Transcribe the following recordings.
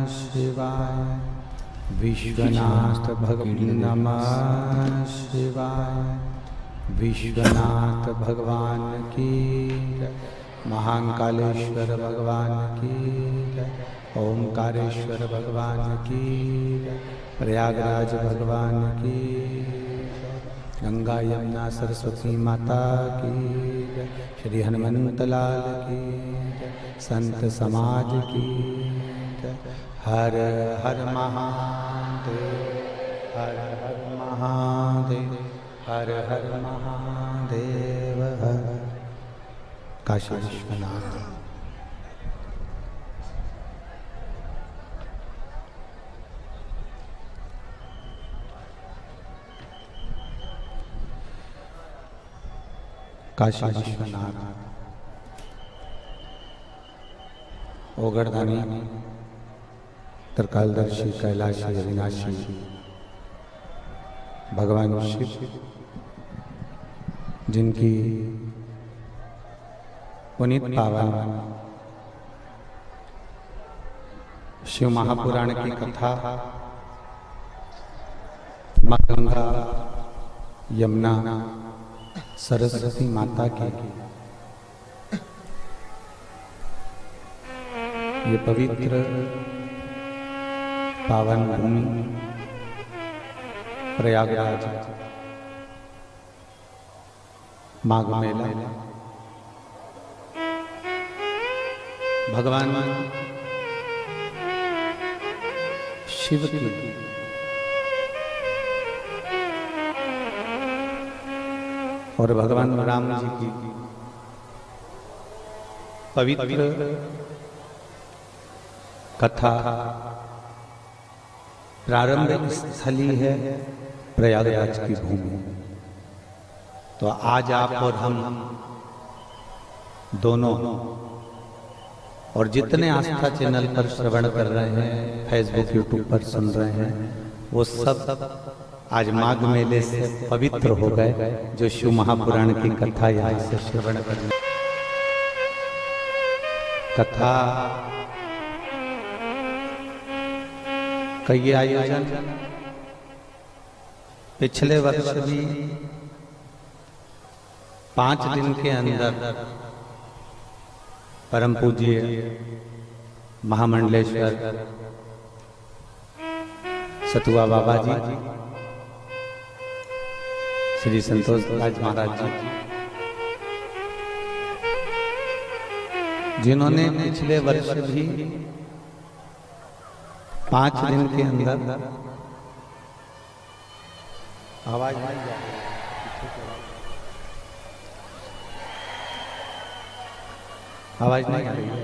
शिवाय। विश्वनाथ भगवान नमः शिवाय। विश्वनाथ भगवान की जय। महाकालेश्वर भगवान की जय। ओंकारेश्वर भगवान की जय। प्रयागराज भगवान की जय। गंगा यमुना सरस्वती माता की जय। श्री हनुमंत लाल की जय। संत समाज की जय। हर हर महादेव, हर हर महादेव, हर हर महादेव, हर काशी विश्वनाथ। काशी विश्वनाथ ओगरदानी त्रिकालदर्शी कैलाशी अविनाशी भगवान शिव, जिनकी पुनीत पावन शिव महापुराण की कथा माँ गंगा यमुना सरस्वती माता की ये पवित्र पावन भूमि प्रयागराज माघ मेला भगवान शिव की और भगवान राम जी की पवित्र कथा प्रारंभिक स्थली है प्रयागराज की भूमि। तो आज आप और हम दोनों और जितने आस्था चैनल पर श्रवण कर रहे हैं, फेसबुक यूट्यूब पर सुन रहे हैं, वो सब आज माघ मेले से पवित्र हो गए, जो शिव महापुराण की कथा यहाँ से श्रवण करने। कथा का ये आयोजन पिछले वर्ष भी 5 दिन के अंदर परम पूज्य महामंडलेश्वर सतुआ बाबा जी, श्री संतोष राज महाराज जी, जिन्होंने पिछले वर्ष भी 5 दिन के अंदर आवाज नहीं आ रही है।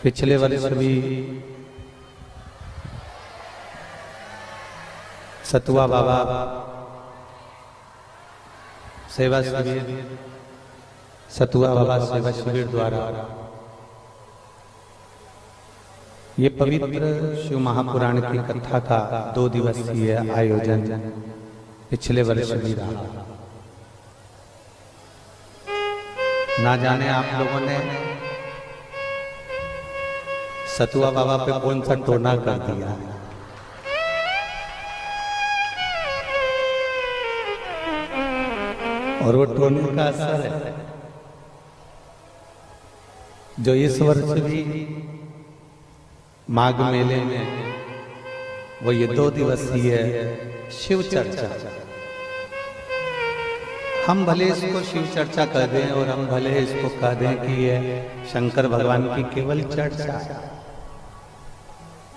पिछले वर्ष भी सतुआ बाबा सेवा शिविर, सतुआ बाबा सेवा शिविर द्वारा ये पवित्र शिव महापुराण की कथा का 2 दिवसीय आयोजन पिछले वर्ष भी रहा। ना जाने आप लोगों ने सतुआ बाबा पे कौन सा टोना कर दिया। और वो टोने का असर है जो इस वर्ष भी माघ मेले में वो ये 2 दिवसीय शिव चर्चा, हम भले इसको शिव चर्चा कर दें और हम भले इसको कह दें कि ये शंकर भगवान की केवल चर्चा है,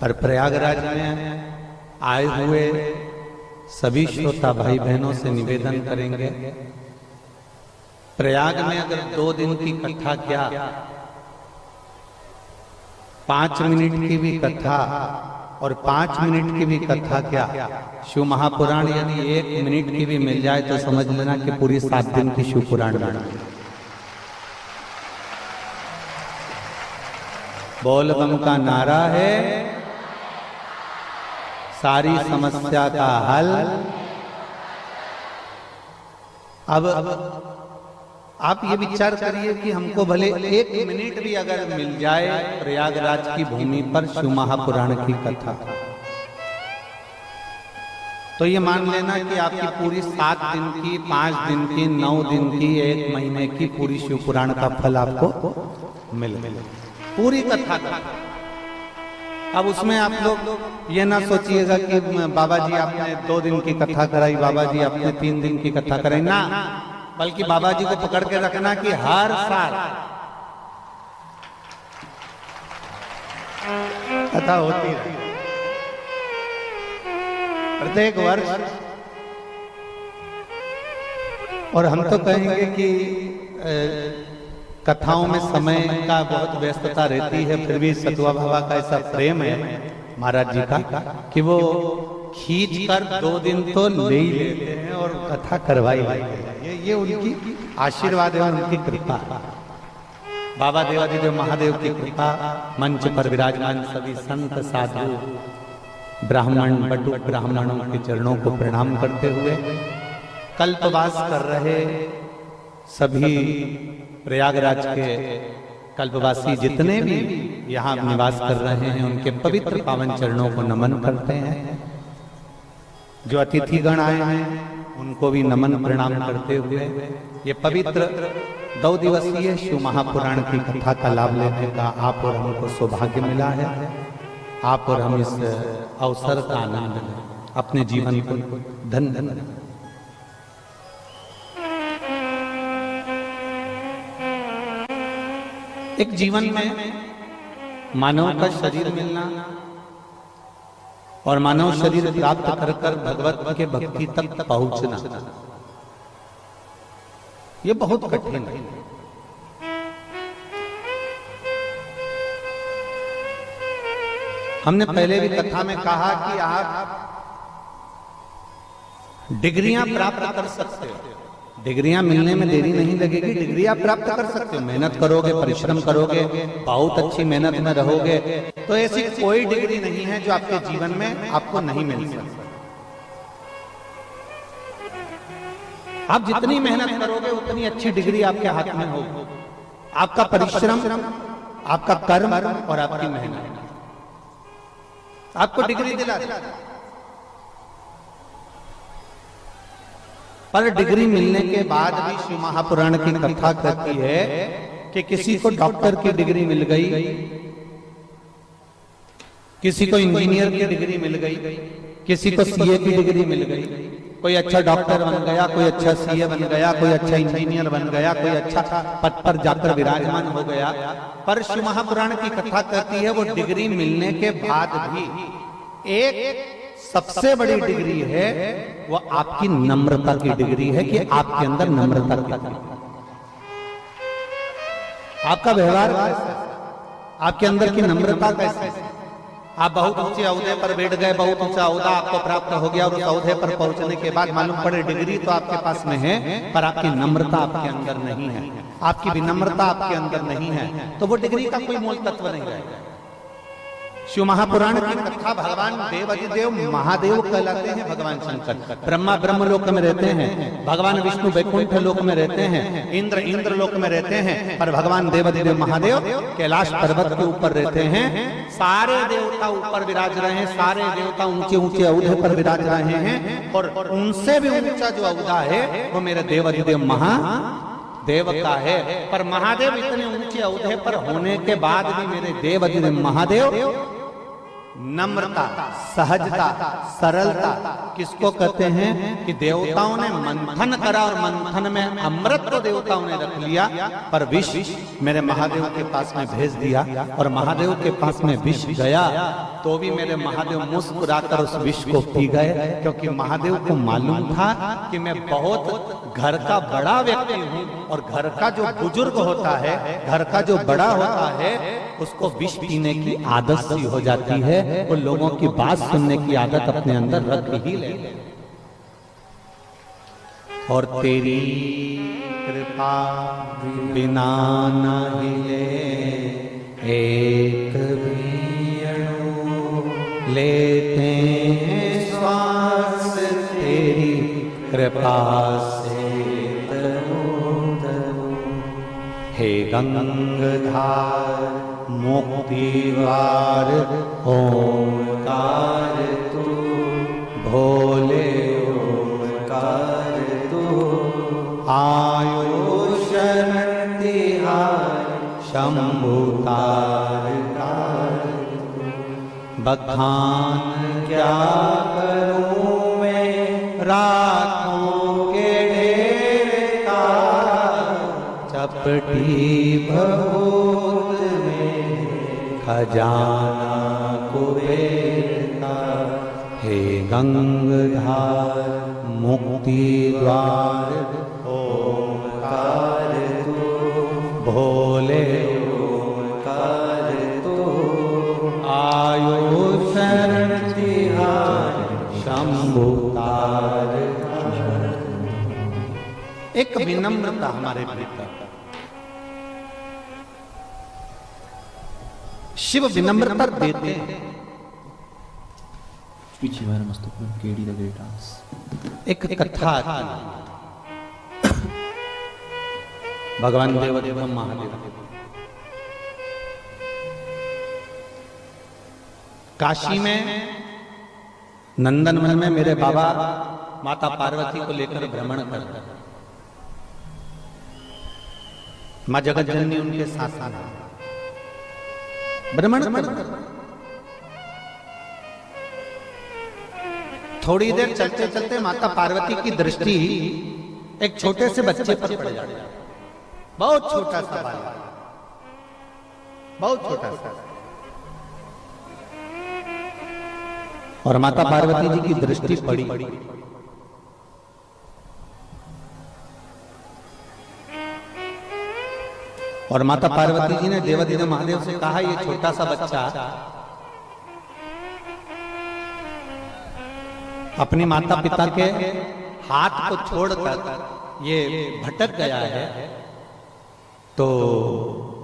पर प्रयागराज में आए हुए सभी श्रोता भाई बहनों से निवेदन करेंगे, प्रयाग में अगर 2 दिन की कथा क्या, 5 मिनट की भी कथा और 5 मिनट की भी कथा क्या, शिव महापुराण यदि 1 मिनट की भी मिल जाए तो समझ लेना कि पूरी 7 दिन की शिव पुराण बन गई। बोल बम का नारा है, सारी समस्या का हल। अब आप ये विचार करिए कि हमको भले 1 मिनट भी अगर मिल जाए प्रयागराज की भूमि पर शिव महापुराण की कथा, तो ये मान लेना कि आपकी पूरी 7 दिन की, 5 दिन की, 9 दिन की, 1 महीने की पूरी शिव पुराण का फल आपको मिल पूरी कथा का। अब उसमें आप लोग ये ना सोचिएगा कि बाबा जी आपने 2 दिन की कथा कराई, बाबा जी आपने 3 दिन की कथा कराई, ना, बल्कि बाबा जी को पकड़ के रखना कि हर साल कथा होती है, प्रत्येक वर्ष। और हम तो कहेंगे कि कथाओं में समय का बहुत व्यस्तता रहती है, फिर भी सतुआ बाबा का ऐसा प्रेम है महाराज जी का कि वो खींच कर 2 दिन तो ले ही लेते हैं और कथा करवाई लेते हैं। ये उनकी आशीर्वाद है, उनकी कृपा, बाबा देवादिदेव महादेव की कृपा। मंच पर विराजमान सभी संत साधु ब्राह्मण बटुक ब्राह्मणों के चरणों को प्रणाम करते हुए कल्पवास कर रहे सभी प्रयागराज के कल्पवासी जितने भी यहाँ निवास कर रहे हैं उनके पवित्र पावन चरणों को नमन करते हैं। जो अतिथिगण आए हैं उनको भी नमन प्रणाम करते हुए ये पवित्र 2 दिवसीय शिव महापुराण की कथा का लाभ लेने का आप और हमको सौभाग्य मिला है। आप और हम इस अवसर का आनंद लें, अपने जीवन को धन्य बनाएं। एक जीवन में मानव का शरीर मिलना और मानव शरीर प्राप्त कर कर भगवत के भक्ति तक पहुंचना, ये बहुत कठिन है। हमने पहले भी कथा में कहा कि आप डिग्रियां प्राप्त कर सकते हो, डिग्रियां मिलने में देरी नहीं लगेगी, डिग्री आप प्राप्त कर सकते हो। मेहनत करोगे, परिश्रम करोगे, बहुत अच्छी मेहनत में रहोगे तो ऐसी कोई डिग्री नहीं है जो आपके जीवन में आपको नहीं मिल सकती। आप जितनी मेहनत करोगे उतनी अच्छी डिग्री आपके हाथ में होगी। आपका परिश्रम, आपका कर्म और आपकी मेहनत आपको डिग्री दिला देगा। पर डिग्री मिलने के बाद भी शिव महापुराण की कथा कहती है कि किसी को डॉक्टर की डिग्री मिल गई, किसी को इंजीनियर की डिग्री मिल गई, किसी को सीए की डिग्री मिल गई, कोई अच्छा डॉक्टर बन गया, कोई अच्छा सीए बन गया, कोई अच्छा इंजीनियर बन गया, कोई अच्छा पद पर जाकर विराजमान हो गया। पर शिव महापुराण की कथा कहती है वो डिग्री मिलने के बाद भी एक सबसे बड़ी डिग्री है, वो आपकी नम्रता की डिग्री है कि आपके अंदर नम्रता की, आपका व्यवहार कैसा है, आपके अंदर की नम्रता कैसी है। आप बहुत ऊंचे ओहदे पर बैठ गए, बहुत ऊंचा ओहदा आपको प्राप्त हो गया और उस ओहदे पर पहुंचने के बाद मालूम पड़े डिग्री तो आपके पास में है पर आपकी नम्रता आपके अंदर नहीं है, आपकी विनम्रता आपके अंदर नहीं है, तो वो डिग्री का कोई मूल तत्व नहीं रहेगा। शिव महापुराण की कथा भगवान देवादिदेव महादेव कहलाते हैं। भगवान शंकर ब्रह्मा ब्रह्म लोक में रहते हैं, भगवान विष्णु वैकुंठ लोक में रहते हैं, इंद्र इंद्र लोक में रहते हैं, पर भगवान देवादिदेव महादेव कैलाश पर्वत के ऊपर रहते हैं। सारे देवता ऊपर विराज रहे हैं, सारे देवता ऊंचे ऊंचे औहदे पर विराज रहे हैं और उनसे भी ऊंचा जो औहदा है वो मेरे देवादिदेव महादेव का है। पर महादेव इतने ऊंचे औहदे पर होने के बाद भी मेरे देवादिदेव महादेव नम्रता, सहजता, सरलता किसको कहते हैं कि देवताओं ने मंथन करा और मंथन में अमृत तो देवताओं ने रख लिया पर विष मेरे महादेव के पास में भेज दिया और महादेव के पास में विष गया तो भी मेरे महादेव मुस्कुराकर उस विष को पी गए, क्योंकि महादेव को मालूम था कि मैं बहुत घर का बड़ा व्यक्ति हूँ और घर का जो बुजुर्ग होता है, घर का जो बड़ा होता है उसको विष पीने की आदत सी हो जाती है, वो लोगों की बात सुनने की आदत अपने अंदर रख ही ले। और तेरी कृपा बिना न हिले एक भी अणु, लेते हैं श्वास तेरी कृपा से तनु तनु। गंगधार मुक्तिवार ओंकार तू, भोले ओंकार तू, आयुष्य तिहार शंभुतार बखान क्या करूं मैं रातों के ढेर का, चपटी बहुत में खजाना कुबेर का। हे गंगधार मुक्ति द्वार ओंकार तू, भोले ओंकार तू, आयुष्य तिहार शंभुतार। एक विनम्रता हमारे भीतर, शिव विनम्रता देते हैं। एक कथा भगवान देवदेव महादेव काशी में नंदनवन में मेरे बाबा माता पार्वती को लेकर भ्रमण करते, मां जगत जननी उनके साथ भ्रमण कर। थोड़ी देर चलते चलते माता पार्वती की दृष्टि एक छोटे से बच्चे पर पड़ जाती है, बहुत छोटा सा बालक, बहुत छोटा सा। और माता पार्वती जी की दृष्टि पड़ी, और माता पार्वती जी ने देवादिदेव महादेव से कहा, ये छोटा सा बच्चा अपनी माता पिता के हाथ को छोड़कर ये भटक गया है। तो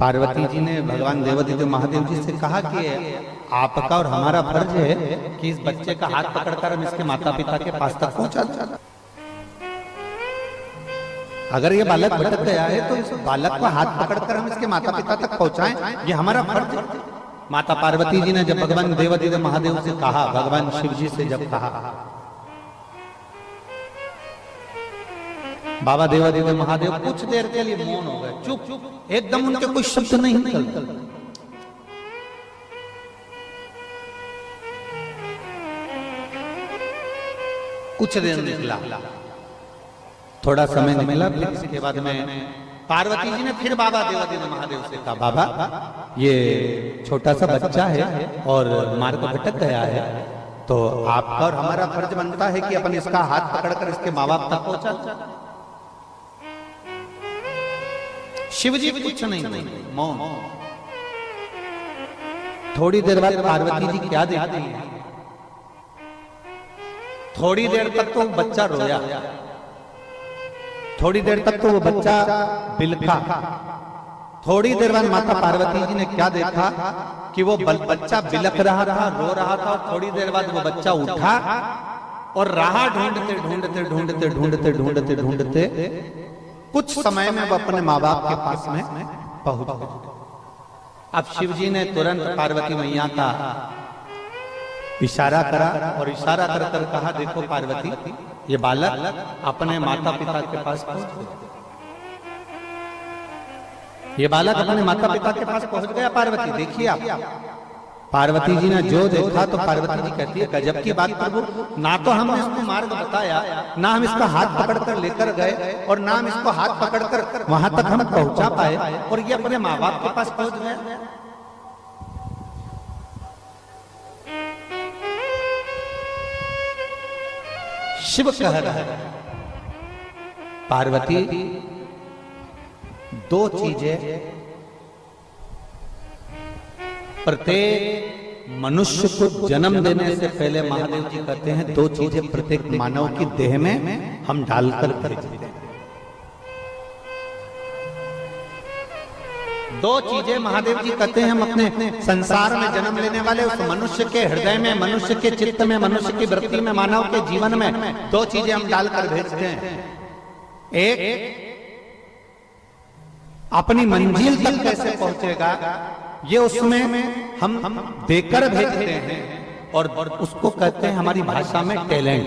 पार्वती जी ने भगवान देवादिदेव महादेव जी से कहा कि आपका और हमारा फर्ज है कि इस बच्चे का हाथ पकड़कर हम इसके माता पिता के पास तक पहुंचा दें। अगर ये बालक भटक गया है तो इस बालक को हाथ पकड़कर हम इसके माता पिता तक पहुंचाएं, ये हमारा फर्ज है। माता पार्वती जी ने जब भगवान देवादिदेव महादेव से कहा, भगवान शिव जी से जब कहा, बाबा देवादिदेव महादेव कुछ देर के लिए मौन हो गए, चुप, एकदम उनके कोई शब्द नहीं निकलते। कुछ देर निकला, थोड़ा समय निकला, फिर इसके बाद में पार्वती जी ने फिर बाबा देवादिदेव महादेव से कहा, बाबा ये छोटा सा बच्चा है और मार्ग भटक गया है, तो आपका और हमारा फर्ज बनता है कि अपन इसका हाथ पकड़कर इसके माँ बाप तक पहुंचा। शिव जी कुछ नहीं, मौन। थोड़ी देर बाद पार्वती जी क्या देखती है, थोड़ी देर तक तो बच्चा रोया, थोड़ी देर तक तो वो बच्चा बिलखा। थोड़ी देर बाद माता पार्वती जी ने क्या देखा कि वो बच्चा बिलख रहा था, रो रहा था, और थोड़ी देर बाद वो बच्चा उठा और राह ढूंढते ढूंढते ढूंढते ढूंढते ढूंढते ढूंढते कुछ समय में वो अपने माँ बाप के पास में पहुंच गए। अब शिव जी ने तुरंत पार्वती मैया का इशारा करा और इशारा कर कर कहा, देखो पार्वती, ये बालक अपने माता पिता के पास पहुंच गया, ये बालक अपने माता पिता के पास पहुंच गया। पार्वती देखिए आप। पार्वती जी ने जो देखा तो पार्वती जी कहती है, गजब की बात प्रभु, ना तो हमने इसको मार्ग बताया, ना हम इसका हाथ पकड़कर लेकर गए, और ना हम इसको हाथ पकड़कर वहां तक हम पहुंचा पाए, और ये अपने माँ बाप के पास पहुंच गए। शिव कह रहा है, पार्वती दो चीजें प्रत्येक मनुष्य को जन्म देने से पहले महादेव जी कहते हैं, दो चीजें प्रत्येक मानव की देह में हम डालकर भेजते हैं। दो चीजें महादेव जी कहते हैं हम अपने संसार में जन्म लेने वाले उस मनुष्य के हृदय में, मनुष्य के चित्त में, मनुष्य की वृत्ति में, मानव के जीवन में दो चीजें हम डालकर भेजते हैं। एक अपनी मंजिल तक कैसे पहुंचेगा, ये उसमें हम देकर भेजते हैं और उसको कहते हैं हमारी भाषा में टैलेंट।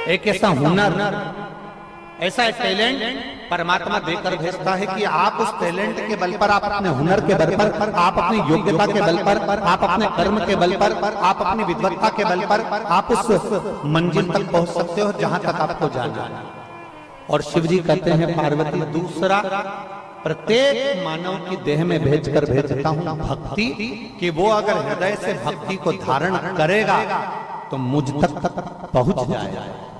एक ऐसा हुनर, ऐसा टैलेंट परमात्मा देकर भेजता है कि आप उस टैलेंट के बल पर, आप अपने हुनर के बल पर, आप अपनी योग्यता के बल पर, आप अपने कर्म के बल पर, आप अपनी विद्वत्ता के बल पर आप उस मंजिल तक पहुंच सकते हो जहां तक आपको जाना है। और शिव जी कहते हैं पार्वती, दूसरा प्रत्येक मानव की देह में भेजकर भेजता हूं भक्ति, कि वो अगर हृदय से भक्ति को धारण करेगा तो मुझ तक पहुंच जाए।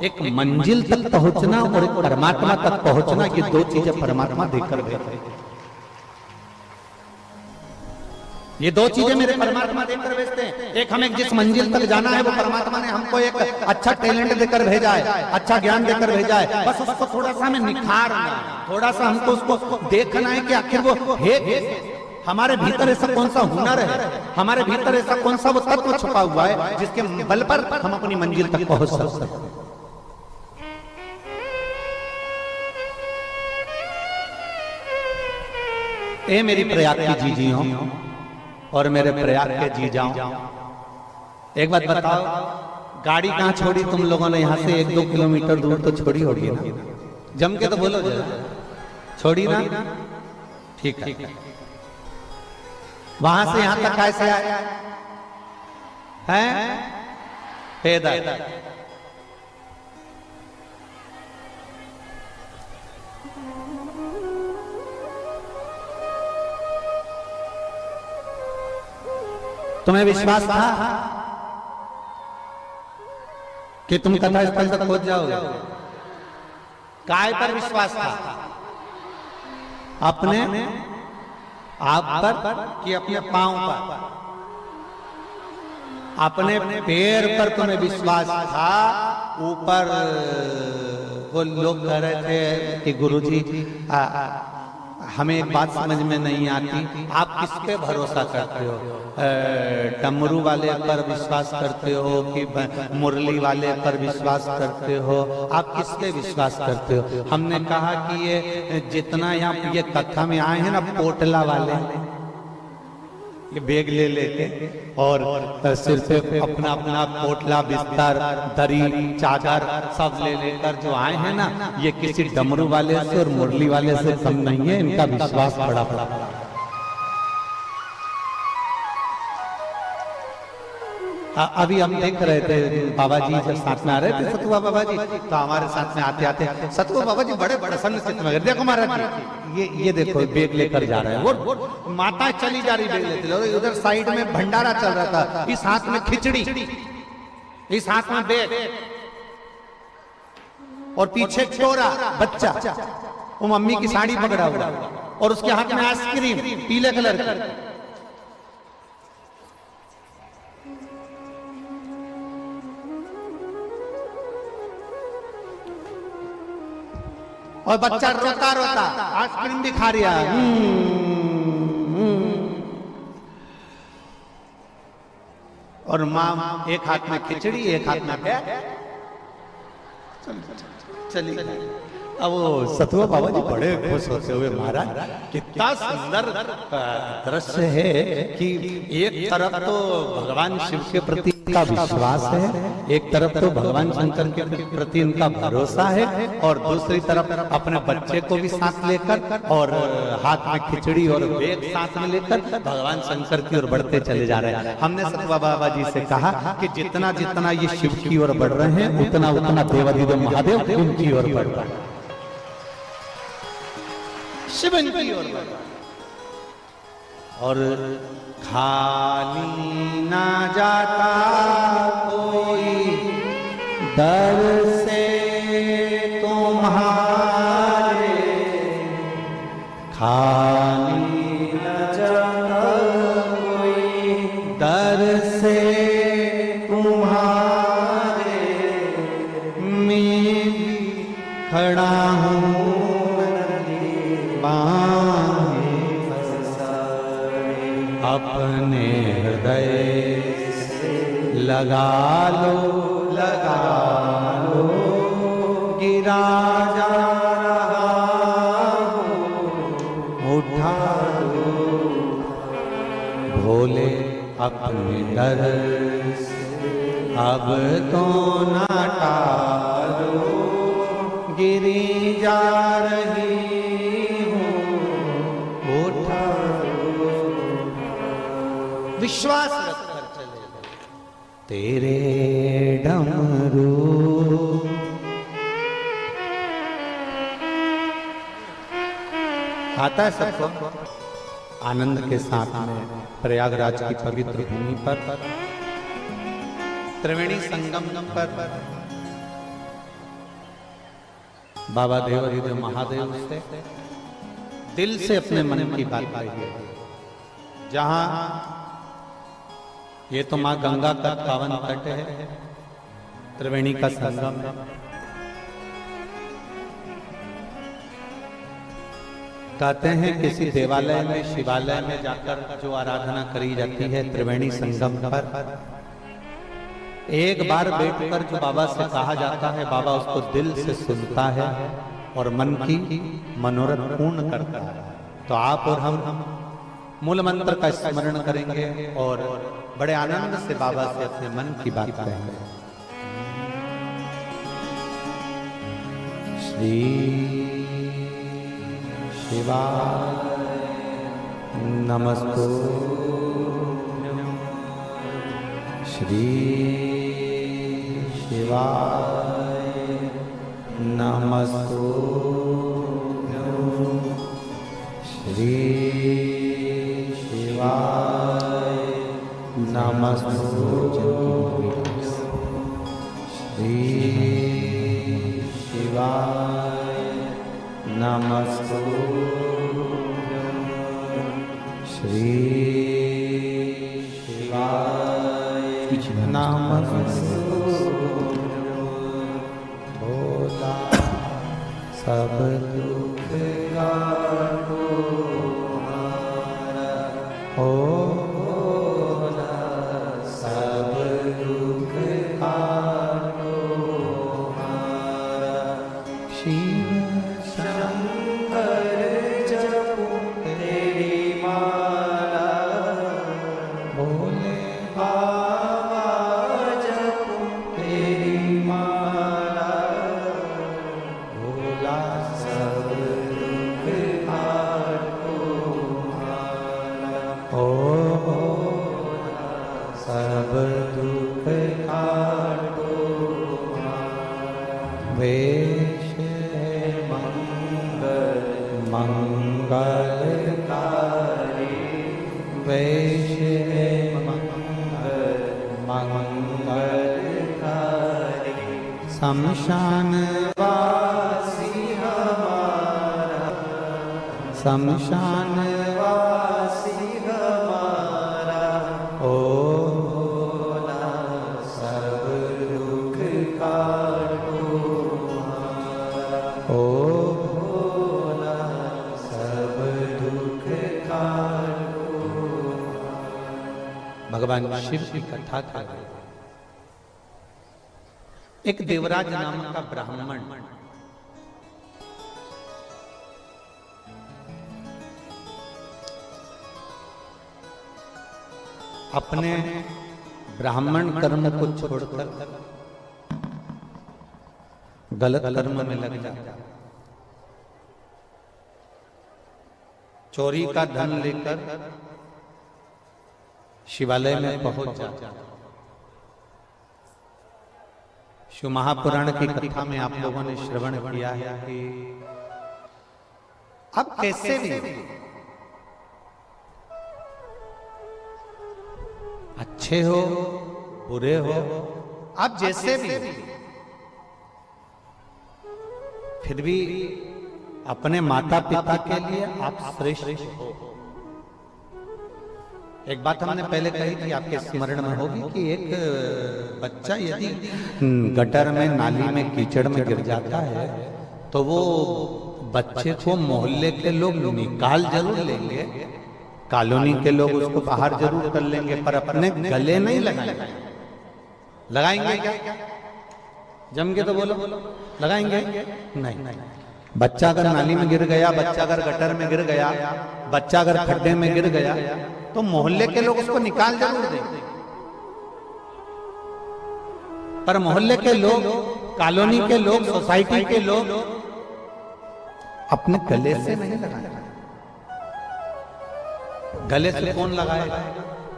एक मंजिल तक पहुंचना और एक परमात्मा तक पहुंचना, ये दो चीजें परमात्मा देकर भेजते हैं। ये दो चीजें मेरे परमात्मा देकर भेजते हैं। एक हमें जिस मंजिल तक जाना है वो परमात्मा ने हमको एक अच्छा टैलेंट देकर भेजा है, अच्छा ज्ञान देकर भेजा है। बस उसको थोड़ा सा हमें निखारना है, थोड़ा सा हमको उसको देखना है कि आखिर वो है हमारे भीतर ऐसा कौन सा हुनर है, हमारे भीतर ऐसा कौन सा वो तत्व छुपा हुआ है जिसके बल पर हम अपनी मंजिल तक पहुंच सकते हैं। ए मेरी प्रयाग की जीजियों और मेरे प्रयाग के जीजाओं, एक बात बताओ, गाड़ी कहां छोड़ी तुम लोगों ने? यहां से 1-2 किलोमीटर दूर तो छोड़ी होगी ना? जम के तो बोलो जरा, छोड़ी ना? ठीक है। वहां से यहां तक कैसे आया है? पैदल। तुम्हें विश्वास था कि तुम कथा स्थल तक पहुंच जाओगे? काय पर विश्वास था? अपने आप पर कि अपने पांव पर? अपने पैर पर तुम्हें विश्वास था। ऊपर वो लोग कह रहे थे कि गुरुजी हमें एक बात समझ में नहीं आती, आप किस पे भरोसा करते हो? डमरू वाले पर विश्वास करते हो कि मुरली वाले पर विश्वास करते हो? आप किस पे विश्वास करते हो? हमने कहा कि ये जितना यहाँ ये कथा में आए हैं ना, पोटला वाले ये बैग ले लेके और सिर पे अपना अपना पोटला, बिस्तर, दरी, चादर सब ले लेकर जो आए हैं ना, ये किसी डमरू वाले से और मुरली वाले से कम नहीं है। इनका विश्वास बड़ा। अभी हम देख रहे थे बाबा जी जब साथ में आ रहे थे, सतुआ बाबा जी, तो हमारे साथ में आते आते सतुआ बाबा जी बड़े प्रसन्न चित्त में, देखो महाराज जी, ये देखो बैग लेकर जा रहे हैं। वो माता चली जा रही बैग लेते, उधर साइड में भंडारा चल रहा था, इस हाथ में खिचड़ी, इस हाथ में बैग, और पीछे छोरा बच्चा, वो मम्मी की साड़ी पकड़ा हुआ, और उसके हाथ में आइसक्रीम पीले कलर की। और बच्चा रोता रोता आइसक्रीम भी खा रहा है। और माँ एक हाथ में खिचड़ी, एक हाथ में बैग, चली। अब वो सतुआ बाबा जी बड़े खुश होते हुए, महाराज कितना सुंदर दृश्य है कि एक तरफ तो भगवान शिव के प्रति का विश्वास है, एक तरफ तो भगवान शंकर के प्रति उनका भरोसा है, और दूसरी तरफ अपने बच्चे को भी साथ लेकर और हाथ में खिचड़ी और बैग साथ में लेकर भगवान शंकर की ओर बढ़ते चले जा रहे हैं। हमने सतुआ बाबा जी से कहा कि जितना जितना ये शिव की ओर बढ़ रहे हैं, उतना उतना देवाधिदेव महादेव उनकी ओर बढ़ रहे हैं, शिव की ओर। और खाली ना जाता कोई दर से तुम्हारे, खाली ना जाता कोई दर से तुम्हारे, मैं खड़ा हूँ अपने हृदय लगा लो गिरा जा भोले अपने दर से अब तो ना टालो, गिरी जा रही हूँ उठाओ। विश्वास रखकर चले तेरे डमरू। आता है सबको आनंद के साथ में प्रयागराज की पवित्र भूमि पर त्रिवेणी संगम पर बाबा देवहृदय महादेव से दिल से अपने मन की बात कही। जहां ये तो मां गंगा का पावन तट है, त्रिवेणी का संगम। कहते हैं किसी देवालय में, शिवालय में जाकर जो आराधना करी जाती है त्रिवेणी संगम पर, एक बार बैठकर जो बाबा से कहा जाता है, बाबा उसको दिल से सुनता है और मन की मनोरथ पूर्ण करता है। तो आप और हम मूल मंत्र का स्मरण करेंगे और बड़े आनंद से बाबा से अपने मन की बात करेंगे। श्री शिवाय नमस्तु, श्री शिवाय नमस्तु, श्री शिवाय नमस्तु, श्री शिवाय नमस्तु, श्री शिवाय नमस्तु। भोला सब दुख काटो हारा, ओ भोला सब दुख काटो हारा। शिव शंकर जपो तेरी माला, भोले बाबा जपो तेरी माला। भोला सब दुख काटो हारा, ओ भोला सब दुख काटो हारा। वेश मंगलकारी, वेश मंगलकारी, शमशान वासी हमारा, शमशान वासी हमारा। ओ भोला सब दुख काटो हारा, ओ भोला सब दुख काटो। भगवान शिव की कथा कर रहे हैं। एक देवराज नाम का ब्राह्मण अपने ब्राह्मण कर्म को छोड़कर गलत कर्म में लग जाता, चोरी का धन लेकर शिवालय में पहुंच जाता। शिव महापुराण की कथा में आप लोगों ने श्रवण किया है कि अब कैसे भी अच्छे हो बुरे हो, आप जैसे भी फिर भी अपने माता पिता के लिए आप श्रेष्ठ हो। एक बात हमने पहले कही थी, आपके स्मरण में होगी कि एक बच्चा यदि गटर में, नाली में, कीचड़ में गिर जाता है तो वो बच्चे को मोहल्ले के लोग निकाल जरूर लेंगे, कॉलोनी के लोग उसको बाहर जरूर कर लेंगे, पर अपने गले नहीं लगाएंगे। लगाएंगे क्या? जम के तो बोलो, लगाएंगे नहीं। बच्चा अगर नाली में गिर गया, बच्चा अगर गटर में गिर गया, बच्चा अगर खड्डे में गिर गया, तो मोहल्ले के लोग उसको निकाल जरूर देंगे, पर मोहल्ले के लोग, कॉलोनी के लोग, सोसाइटी के लोग अपने गले से नहीं लगाएंगे। गले से कौन लगाएगा?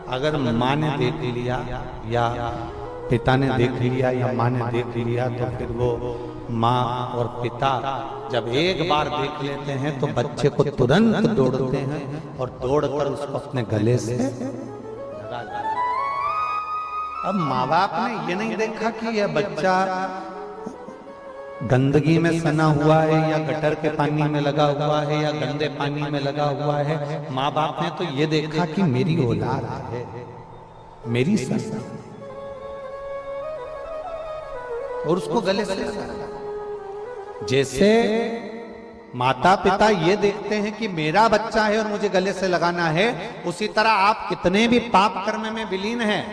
अगर माँ ने देख लिया या पिता ने देख लिया या माँ ने देख लिया, तो फिर वो माँ और पिता जब एक बार देख लेते हैं तो बच्चे को तुरंत दौड़ते हैं और दौड़कर उसको अपने गले से लगा देते हैं। अब माँ बाप ने ये नहीं देखा कि यह बच्चा गंदगी में सना हुआ है या गटर के पानी में लगा हुआ है या गंदे पानी में लगा हुआ है। माँ बाप ने तो ये देखा कि मेरी औलाद है, मेरी संतान, और उसको गले से लगा। जैसे माता पिता ये देखते हैं कि मेरा बच्चा है और मुझे गले से लगाना है, उसी तरह आप कितने भी पाप कर्म में विलीन हैं।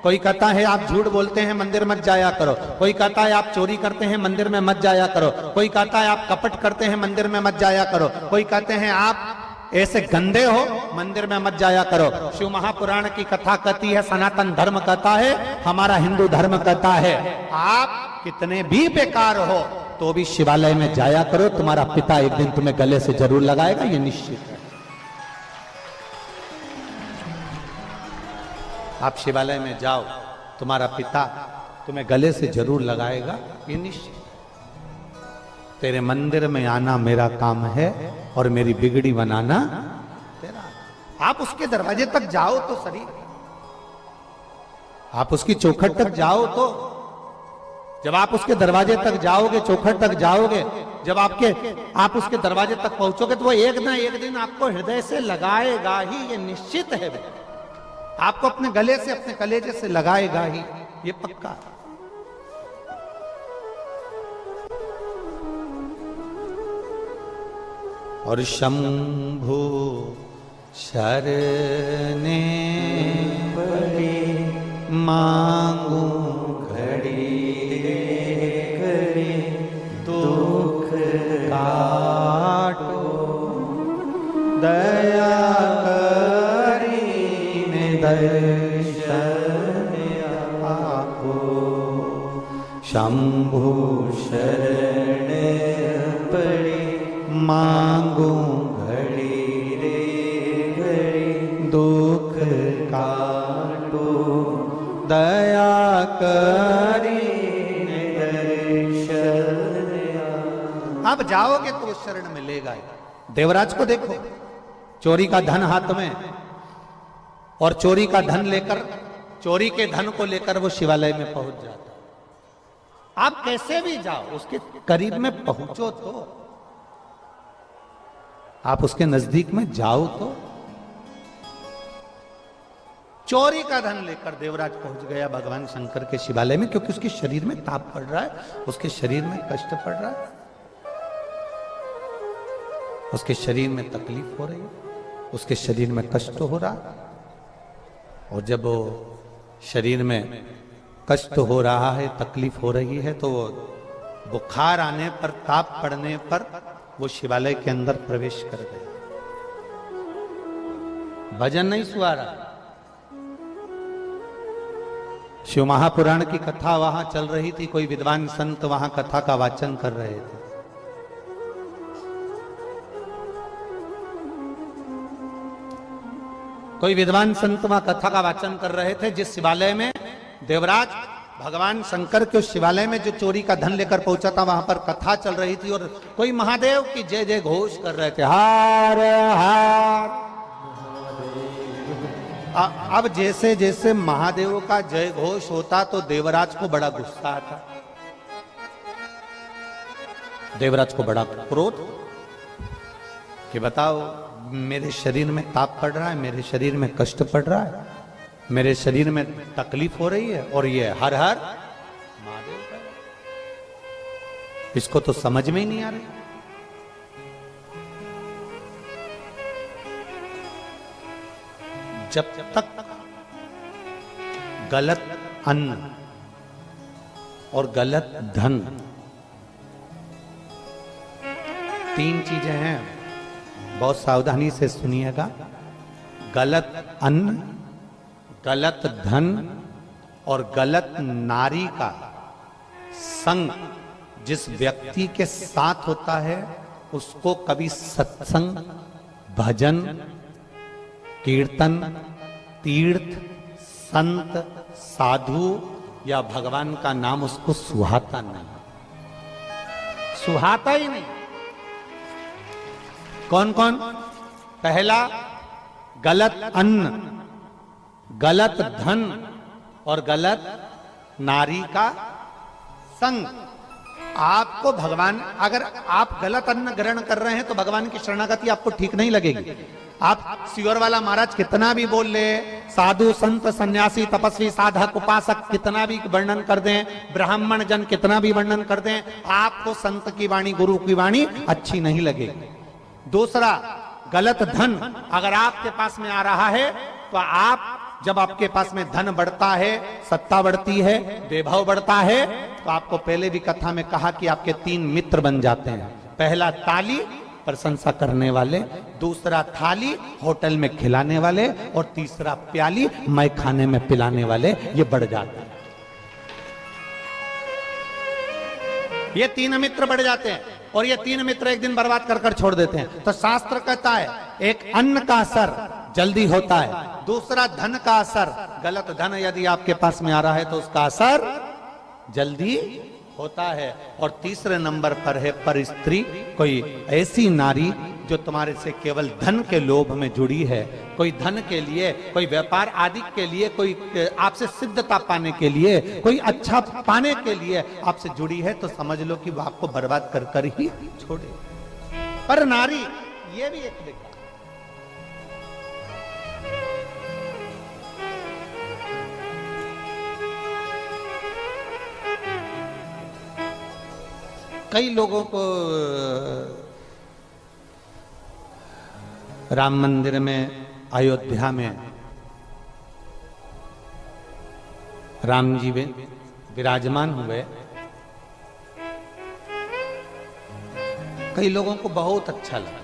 कोई कहता है आप झूठ बोलते हैं मंदिर मत जाया करो, कोई कहता है आप चोरी करते हैं मंदिर में मत जाया करो, कोई कहता है आप कपट करते हैं मंदिर में मत जाया करो, कोई कहते हैं आप ऐसे गंदे हो मंदिर में मत जाया करो। शिव महापुराण की कथा कहती है, सनातन धर्म कहता है, हमारा हिंदू धर्म कहता है, आप कितने भी बेकार हो तो भी शिवालय में जाया करो, तुम्हारा पिता एक दिन तुम्हें गले से जरूर लगाएगा, ये निश्चित है। आप शिवालय में जाओ, तुम्हारा पिता तुम्हें गले से जरूर लगाएगा, ये निश्चित। तेरे मंदिर में आना मेरा काम है और मेरी बिगड़ी बनाना तेरा। आप उसके दरवाजे तक जाओ तो सही, आप उसकी चौखट तक जाओ तो, जब आप उसके दरवाजे तक जाओगे, चौखट तक जाओगे, जब आप उसके दरवाजे तक पहुंचोगे, तो वो एक ना एक दिन आपको हृदय से लगाएगा ही, ये निश्चित है। आपको अपने गले से, अपने कलेजे से लगाएगा ही, ये पक्का। और शंभु शरणे पड़े मांगू घड़ी करे, दुख काटो दया दर्शन आपो। शंभु शरण पड़े मांगू घड़ी रे घड़ी, दुख काटो दया करी दर्शन। अब जाओगे तो शरण मिलेगा। देवराज को देखो, चोरी का धन हाथ में, और चोरी का धन लेकर, चोरी के धन को लेकर वो शिवालय में पहुंच जाता। आप कैसे भी जाओ, उसके करीब में पहुंचो तो, आप उसके नजदीक में जाओ तो। चोरी का धन लेकर देवराज पहुंच गया भगवान शंकर के शिवालय में, क्योंकि उसके शरीर में ताप पड़ रहा है, उसके शरीर में कष्ट पड़ रहा है, उसके शरीर में तकलीफ हो रही है, उसके शरीर में कष्ट हो रहा है। और जब वो शरीर में कष्ट हो रहा है, तकलीफ हो रही है, तो वो बुखार आने पर, ताप पड़ने पर वो शिवालय के अंदर प्रवेश कर गए। भजन नहीं सुहा रहा, शिव महापुराण की कथा वहां चल रही थी। कोई विद्वान संत वहां कथा का वाचन कर रहे थे। कोई विद्वान संत वहां कथा का वाचन कर रहे थे, जिस शिवालय में देवराज भगवान शंकर के उस शिवालय में जो चोरी का धन लेकर पहुंचा था, वहां पर कथा चल रही थी और कोई महादेव की जय जय घोष कर रहे थे, हार हार। अब जैसे जैसे महादेव का जय घोष होता तो देवराज को बड़ा गुस्सा आता, देवराज को बड़ा क्रोध कि बताओ, मेरे शरीर में ताप पड़ रहा है, मेरे शरीर में कष्ट पड़ रहा है, मेरे शरीर में तकलीफ हो रही है, और ये हर हर महादेव का, इसको तो समझ में ही नहीं आ रही। जब तक गलत अन्न और गलत धन तीन चीजें हैं, बहुत सावधानी से सुनिएगा। गलत अन्न, गलत धन और गलत नारी का संग जिस व्यक्ति के साथ होता है उसको कभी सत्संग, भजन, कीर्तन, तीर्थ, संत, साधु या भगवान का नाम उसको सुहाता नहीं, सुहाता ही नहीं। कौन कौन? पहला, गलत अन्न, गलत धन और गलत नारी का संग। आपको भगवान, अगर आप गलत अन्न ग्रहण कर रहे हैं तो भगवान की शरणागति आपको ठीक नहीं लगेगी। आप सियोर वाला महाराज कितना भी बोल ले, साधु संत सन्यासी तपस्वी साधक उपासक कितना भी वर्णन कर दें, ब्राह्मण जन कितना भी वर्णन कर दें, आपको संत की वाणी, गुरु की वाणी अच्छी नहीं लगेगी। दूसरा, गलत धन अगर आपके पास में आ रहा है तो आप, जब आपके पास में धन बढ़ता है, सत्ता बढ़ती है, वैभव बढ़ता है, तो आपको पहले भी कथा में कहा कि आपके तीन मित्र बन जाते हैं। पहला ताली, प्रशंसा करने वाले, दूसरा थाली, होटल में खिलाने वाले, और तीसरा प्याली, मैं खाने में पिलाने वाले, ये बढ़ जाते हैं। ये तीन मित्र बढ़ जाते हैं और ये तीन मित्र एक दिन बर्बाद कर कर छोड़ देते हैं। तो शास्त्र कहता है, एक अन्न का असर जल्दी होता है, दूसरा धन का असर, गलत धन यदि आपके पास में आ रहा है तो उसका असर जल्दी होता है, और तीसरे नंबर पर है पर स्त्री, कोई ऐसी नारी जो तुम्हारे से केवल धन के लोभ में जुड़ी है, कोई धन के लिए, कोई व्यापार आदि के लिए, कोई आपसे सिद्धता पाने के लिए, कोई अच्छा पाने के लिए आपसे जुड़ी है, तो समझ लो कि वो आपको बर्बाद कर कर ही छोड़े। पर नारी, ये भी एक देखा, कई लोगों को राम मंदिर में, अयोध्या में राम जी विराजमान हुए, कई लोगों को बहुत अच्छा लगा,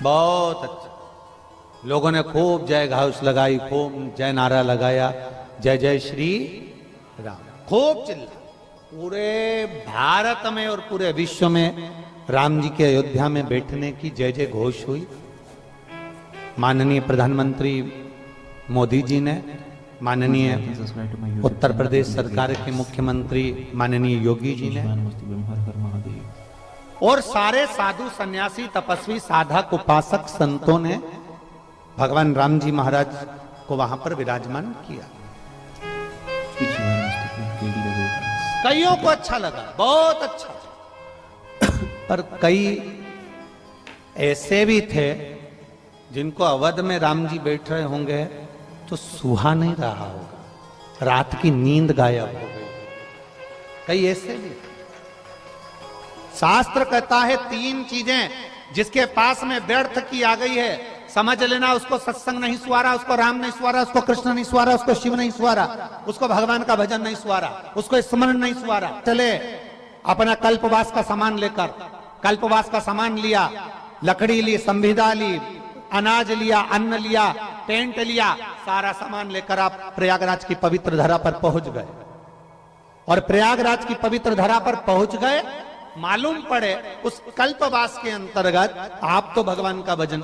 बहुत अच्छा। लोगों ने खूब जय घोष लगाई, खूब जय नारा लगाया, जय जय श्री राम, खूब चिल्ला। पूरे भारत में और पूरे विश्व में राम जी के अयोध्या में बैठने की जय जय घोष हुई। माननीय प्रधानमंत्री मोदी जी ने, माननीय उत्तर प्रदेश सरकार के मुख्यमंत्री माननीय योगी जी ने, और सारे साधु सन्यासी तपस्वी साधक उपासक संतों ने भगवान राम जी महाराज को वहां पर विराजमान किया। कईयों को अच्छा लगा, बहुत अच्छा। पर कई ऐसे भी थे जिनको अवध में राम जी बैठ रहे होंगे तो सुहा नहीं रहा होगा, रात की नींद गायब हो गई। कई ऐसे भी। शास्त्र कहता है तीन चीजें जिसके पास में व्यर्थ की आ गई है, समझ लेना उसको सत्संग नहीं सुहारा, उसको राम नहीं सुहारा, उसको कृष्ण नहीं सुहारा, उसको शिव नहीं सुहारा, उसको भगवान का भजन नहीं सुहारा, उसको स्मरण नहीं सुहारा। चले अपना कल्पवास का सामान लेकर, कल्पवास का सामान लिया, लकड़ी ली, संविदा ली, अनाज लिया, अन्न लिया, टेंट लिया, सारा सामान लेकर आप प्रयागराज की पवित्र धरा पर पहुंच गए। और प्रयागराज की पवित्र धरा पर पहुंच गए, मालूम पड़े उस कल्पवास के अंतर्गत आप तो भगवान का भजन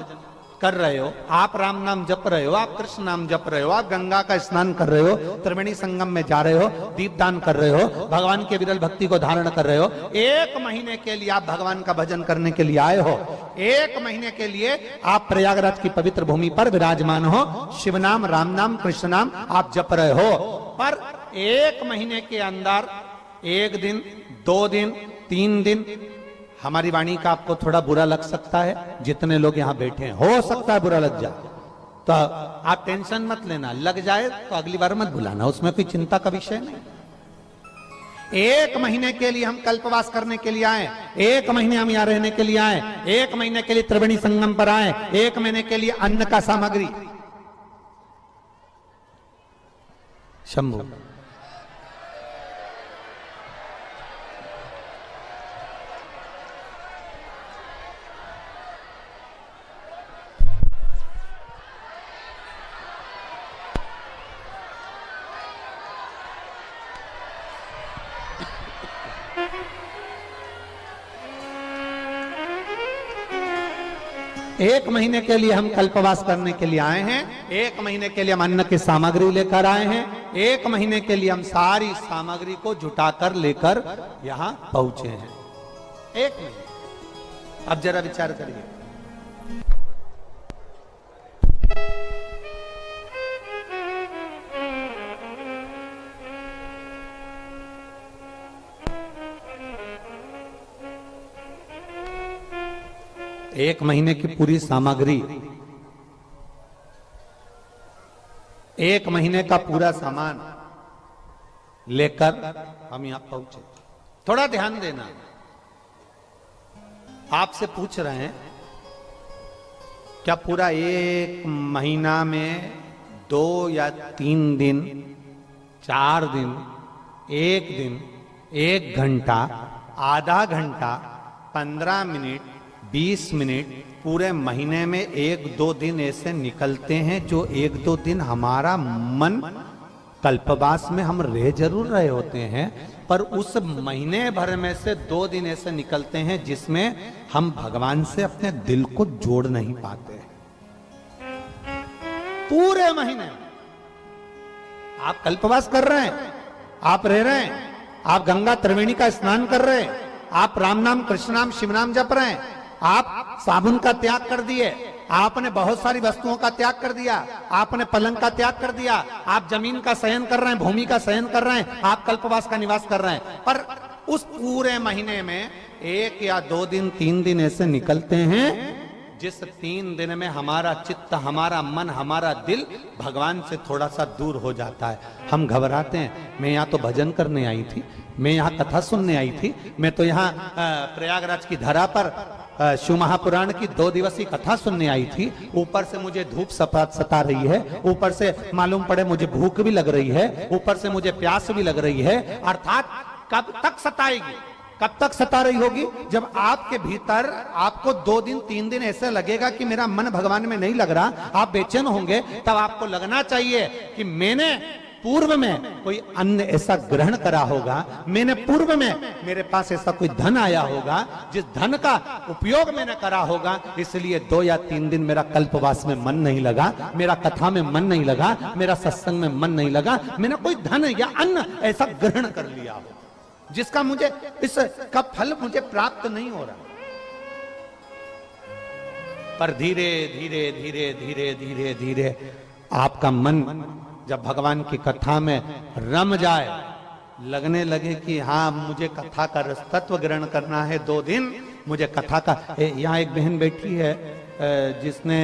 कर रहे हो, आप राम नाम जप रहे हो, आप कृष्ण नाम जप रहे हो, आप गंगा का स्नान कर रहे हो, त्रिवेणी संगम में जा रहे हो, दीपदान कर रहे हो, भगवान के विरल भक्ति को धारण कर रहे हो। 1 महीने के लिए आप भगवान का भजन करने के लिए आए हो, 1 महीने के लिए आप प्रयागराज की पवित्र भूमि पर विराजमान हो, शिव नाम, राम नाम, कृष्ण नाम आप जप रहे हो। पर 1 महीने के अंदर 1 दिन, 2 दिन, 3 दिन हमारी वाणी का आपको थोड़ा बुरा लग सकता है, जितने लोग यहां बैठे हैं, हो सकता है बुरा लग जाए, तो आप टेंशन मत लेना, लग जाए तो अगली बार मत भुलाना, उसमें कोई चिंता का विषय नहीं। 1 महीने के लिए हम कल्पवास करने के लिए आए, 1 महीने हम यहां रहने के लिए आए, 1 महीने के लिए त्रिवेणी संगम पर आए, 1 महीने के लिए अन्न का सामग्री। शंभु 1 महीने के लिए हम कल्पवास करने के लिए आए हैं, 1 महीने के लिए हम अन्न की सामग्री लेकर आए हैं, 1 महीने के लिए हम सारी सामग्री को जुटाकर लेकर यहां पहुंचे हैं। 1 महीने। अब जरा विचार करिए, एक महीने की पूरी सामग्री, 1 महीने का पूरा सामान लेकर हम यहां पहुंचे। थोड़ा ध्यान देना, आपसे पूछ रहे हैं क्या पूरा 1 महीना में 2 या 3 दिन, 4 दिन, 1 दिन, 1 घंटा, आधा घंटा, 15 मिनट, 20 मिनट, पूरे महीने में 1-2 दिन ऐसे निकलते हैं जो 1-2 दिन हमारा मन कल्पवास में हम रह जरूर रहे होते हैं, पर उस महीने भर में से 2 दिन ऐसे निकलते हैं जिसमें हम भगवान से अपने दिल को जोड़ नहीं पाते। पूरे महीने आप कल्पवास कर रहे हैं, आप रह रहे हैं, आप गंगा त्रिवेणी का स्नान कर रहे हैं, आप राम नाम, कृष्ण नाम, शिव नाम जप रहे हैं, आप साबुन का त्याग कर दिए, आपने बहुत सारी वस्तुओं का त्याग कर दिया, आपने पलंग का त्याग कर दिया, आप जमीन का शयन कर रहे हैं, भूमि का शयन कर रहे हैं, आप कल्पवास का निवास कर रहे हैं, पर उस पूरे महीने में 1 या 2 दिन, 3 दिन ऐसे निकलते हैं जिस 3 दिन में हमारा चित्त, हमारा मन, हमारा दिल भगवान से थोड़ा सा दूर हो जाता है। हम घबराते हैं, मैं यहाँ तो भजन करने आई थी, मैं यहाँ कथा सुनने आई थी, मैं तो यहाँ प्रयागराज की धरा पर शिव महापुराण की 2 दिवसीय कथा सुनने आई थी, ऊपर से मुझे धूप सता रही है, ऊपर से मालूम पड़े मुझे भूख भी लग रही है, ऊपर से मुझे प्यास भी लग रही है, अर्थात कब तक सताएगी, कब तक सता रही होगी? जब आपके भीतर आपको 2 दिन 3 दिन ऐसे लगेगा कि मेरा मन भगवान में नहीं लग रहा, आप बेचैन होंगे, तब आपको लगना चाहिए कि मैंने पूर्व में कोई अन्न ऐसा ग्रहण करा होगा, मैंने पूर्व में मेरे पास ऐसा कोई धन आया होगा जिस धन का उपयोग मैंने करा होगा, इसलिए 2 या 3 दिन मेरा कल्पवास में मन नहीं लगा, मेरा कथा में मन नहीं लगा, मेरा सत्संग में मन नहीं लगा, मैंने कोई धन या अन्न ऐसा ग्रहण कर लिया हो जिसका मुझे इसका फल मुझे प्राप्त नहीं हो रहा। पर धीरे धीरे धीरे धीरे धीरे धीरे आपका मन जब भगवान की कथा में रम जाए, लगने लगे कि हाँ मुझे कथा का रसतत्व ग्रहण करना है, 2 दिन मुझे कथा का। यहाँ एक बहन बैठी है जिसने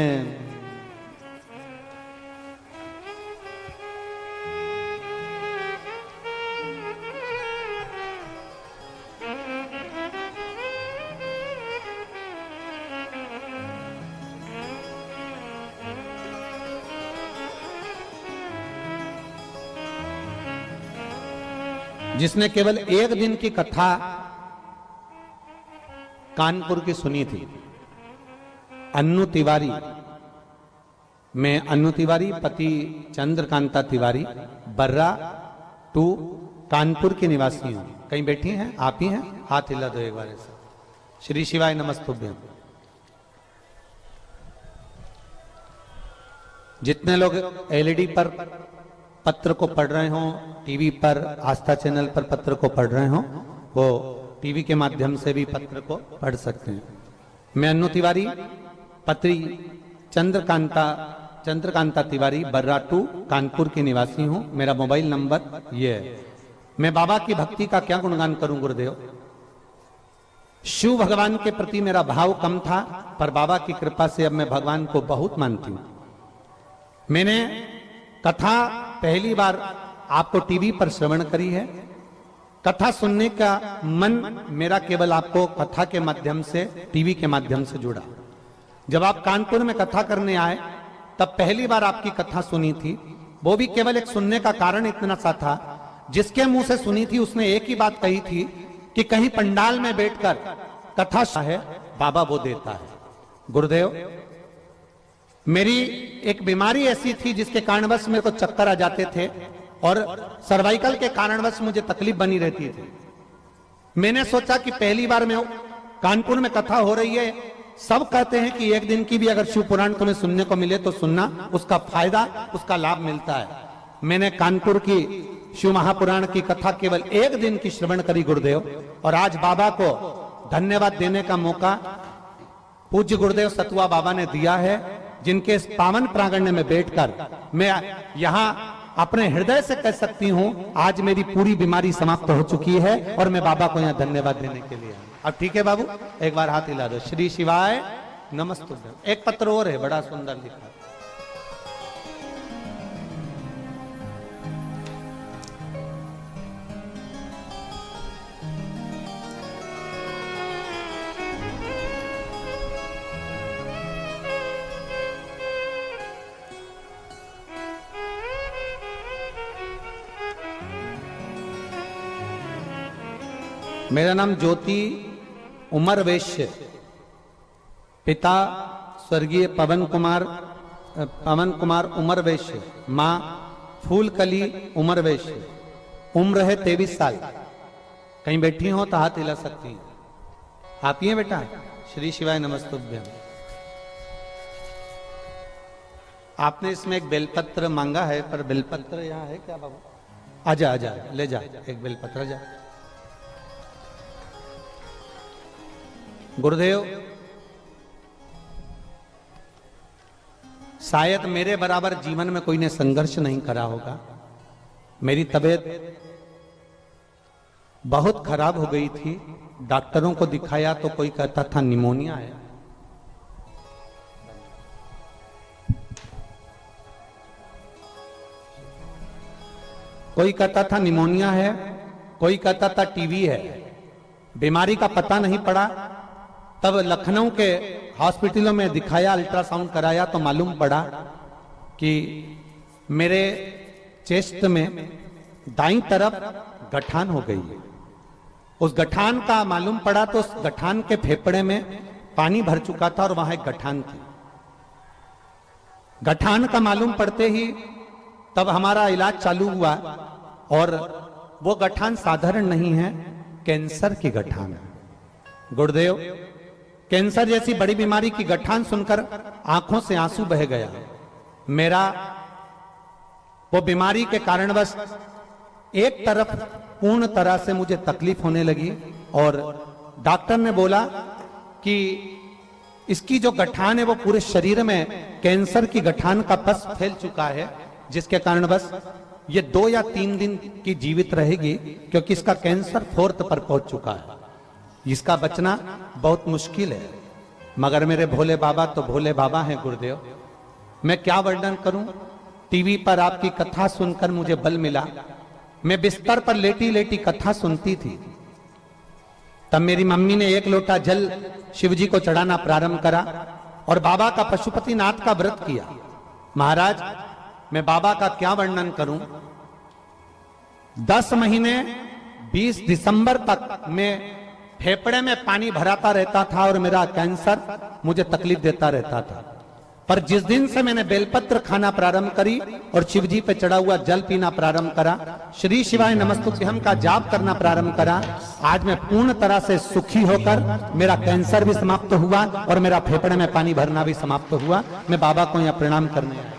जिसने केवल 1 दिन की कथा कानपुर की सुनी थी, अन्नू तिवारी। मैं अन्नू तिवारी, पति चंद्रकांता तिवारी, बर्रा 2 कानपुर के निवासी हूं। कहीं बैठी हैं? आप ही हैं? हाथ हिला दो एक बार ऐसे। श्री शिवाय नमस्तुभ्यं। जितने लोग एलईडी पर पत्र को पढ़ रहे हों, टीवी पर आस्था चैनल पर पत्र को पढ़ रहे हों, वो टीवी के माध्यम से भी पत्र को पढ़ सकते हैं। मैं अन्नू तिवारी, पत्री चंद्रकांता तिवारी, बर्रा 2 कानपुर के निवासी हूं। मेरा मोबाइल नंबर ये है। मैं बाबा की भक्ति का क्या गुणगान करूं गुरुदेव। शिव भगवान के प्रति मेरा भाव कम था, पर बाबा की कृपा से अब मैं भगवान को बहुत मानती हूं। मैंने कथा पहली बार आपको टीवी पर श्रवण करी है। कथा सुनने का मन मेरा केवल आपको कथा के माध्यम से, टीवी के माध्यम से जुड़ा। जब आप कानपुर में कथा करने आए तब पहली बार आपकी कथा सुनी थी, वो भी केवल एक सुनने का कारण इतना सा था, जिसके मुंह से सुनी थी उसने एक ही बात कही थी कि कहीं पंडाल में बैठकर कथा है, बाबा वो देता है। गुरुदेव, मेरी एक बीमारी ऐसी थी जिसके कारणवश मेरे को चक्कर आ जाते थे और सर्वाइकल के कारणवश मुझे तकलीफ बनी रहती थी। मैंने सोचा कि पहली बार मैं कानपुर में कथा हो रही है, सब कहते हैं कि एक दिन की भी अगर शिव पुराण तुम्हें सुनने को मिले तो सुनना, उसका फायदा, उसका लाभ मिलता है। मैंने कानपुर की शिव महापुराण की कथा केवल एक दिन की श्रवण करी गुरुदेव, और आज बाबा को धन्यवाद देने का मौका पूज्य गुरुदेव सतुआ बाबा ने दिया है, जिनके इस पावन प्रांगण में बैठकर मैं यहां अपने हृदय से कह सकती हूं आज मेरी पूरी बीमारी समाप्त हो चुकी है, और मैं बाबा को यहां धन्यवाद देने के लिए। अब ठीक है बाबू, एक बार हाथ हिला दो। श्री शिवाय नमस्तुभ्यम। एक पत्र और है, बड़ा सुंदर लिखा। मेरा नाम ज्योति उमर वैश्य, पिता स्वर्गीय पवन कुमार उमर वैश्य, माँ फूलकली उमर वैश्य, उम्र है 23 साल। कहीं बैठी हो तो हाथ हिला सकती हैं। आप ही हैं बेटा? श्री शिवाय नमस्तुभ्यम। आपने इसमें एक बेलपत्र मांगा है, पर बेलपत्र यहाँ है क्या बाबू? आजा आजा, ले जा एक बेलपत्र, जा। गुरुदेव, शायद मेरे बराबर जीवन में कोई ने संघर्ष नहीं करा होगा। मेरी तबीयत बहुत खराब हो गई थी, डॉक्टरों को दिखाया तो कोई कहता था निमोनिया है। कोई कहता था निमोनिया है, कोई कहता था टीबी है। बीमारी का पता नहीं पड़ा। तब लखनऊ के हॉस्पिटलों में दिखाया, अल्ट्रासाउंड कराया तो मालूम पड़ा कि मेरे चेस्ट में दाईं तरफ गठान हो गई है। उस गठान का मालूम पड़ा तो उस गठान के फेफड़े में पानी भर चुका था और वहां एक गठान थी। गठान का मालूम पड़ते ही तब हमारा इलाज चालू हुआ, और वो गठान साधारण नहीं है, कैंसर की गठान है। गुरुदेव, कैंसर जैसी बड़ी बीमारी की गठान सुनकर आंखों से आंसू बह गया। मेरा वो बीमारी के कारणवश एक तरफ पूर्ण तरह से मुझे तकलीफ होने लगी, और डॉक्टर ने बोला कि इसकी जो गठान है वो पूरे शरीर में कैंसर की गठान का पस फैल चुका है, जिसके कारणवश ये 2 या 3 दिन की जीवित रहेगी, क्योंकि इसका कैंसर 4th पर पहुंच चुका है। इसका बचना बहुत मुश्किल है। मगर मेरे भोले बाबा तो भोले बाबा हैं गुरुदेव। मैं क्या वर्णन करूं? टीवी पर आपकी कथा सुनकर मुझे बल मिला। मैं बिस्तर पर लेटी लेटी कथा सुनती थी, तब मेरी मम्मी ने 1 लोटा जल शिवजी को चढ़ाना प्रारंभ करा और बाबा का पशुपतिनाथ का व्रत किया। महाराज, मैं बाबा का क्या वर्णन करूं? 10 महीने 20 दिसंबर तक मैं फेफड़े में पानी भराता रहता था और मेरा कैंसर मुझे तकलीफ देता रहता था। पर जिस दिन से मैंने बेलपत्र खाना प्रारंभ करी और शिवजी पे चढ़ा हुआ जल पीना प्रारंभ करा, श्री शिवाय नमस्तुभ्यम का जाप करना प्रारंभ करा, आज मैं पूर्ण तरह से सुखी होकर मेरा कैंसर भी समाप्त हुआ और मेरा फेफड़े में पानी भरना भी समाप्त हुआ। मैं बाबा को यहाँ प्रणाम करने आया।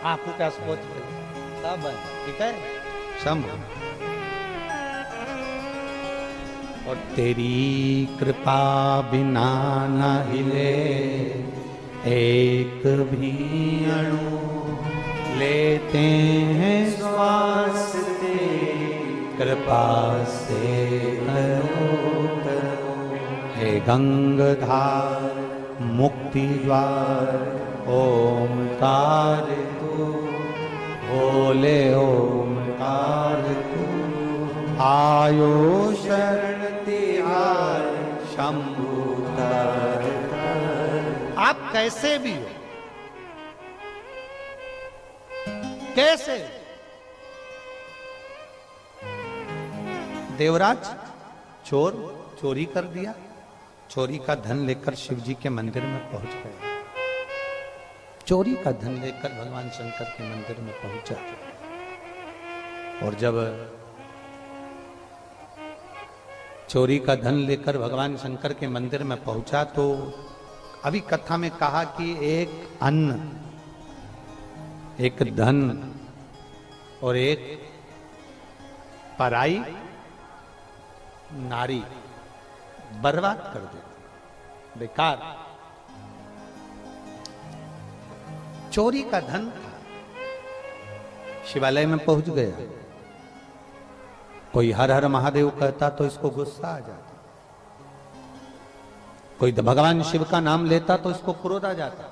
आपको क्या सोच सब ठीक है शंभु। और तेरी कृपा बिना न हिले एक भी अणु, लेते हैं श्वास तेरी कृपा से करो करो। हे गंगाधार मुक्ति द्वार ओमकार तू, बोले ओमकार तू, आयो शरण तिहार शंभु तर तर। आप कैसे भी हो, कैसे देवराज चोर चोरी कर दिया। चोरी का धन लेकर शिव जी के मंदिर में पहुंच गया। चोरी का धन लेकर भगवान शंकर के मंदिर में पहुंचा। और जब चोरी का धन लेकर भगवान शंकर के मंदिर में पहुंचा तो अभी कथा में कहा कि एक अन्न, एक धन और एक पराई नारी बर्बाद कर दे, बेकार। चोरी का धन था, शिवालय में पहुंच गया। कोई हर हर महादेव कहता तो इसको गुस्सा आ जाता, कोई भगवान शिव का नाम लेता तो इसको क्रोध आ जाता।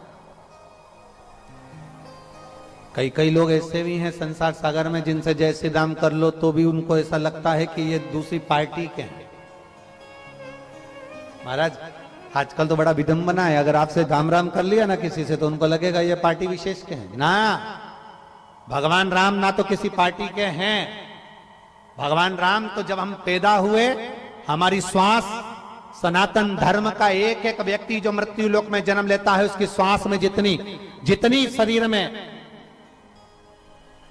कई कई लोग ऐसे भी हैं संसार सागर में जिनसे जय श्री राम कर लो तो भी उनको ऐसा लगता है कि ये दूसरी पार्टी के हैं। महाराज आजकल तो बड़ा विडंबना है, अगर आपसे राम राम कर लिया ना किसी से तो उनको लगेगा ये पार्टी विशेष के हैं। ना, भगवान राम ना तो किसी पार्टी के हैं। भगवान राम तो जब हम पैदा हुए, हमारी श्वास, सनातन धर्म का एक एक व्यक्ति जो मृत्यु लोक में जन्म लेता है उसकी श्वास में जितनी शरीर में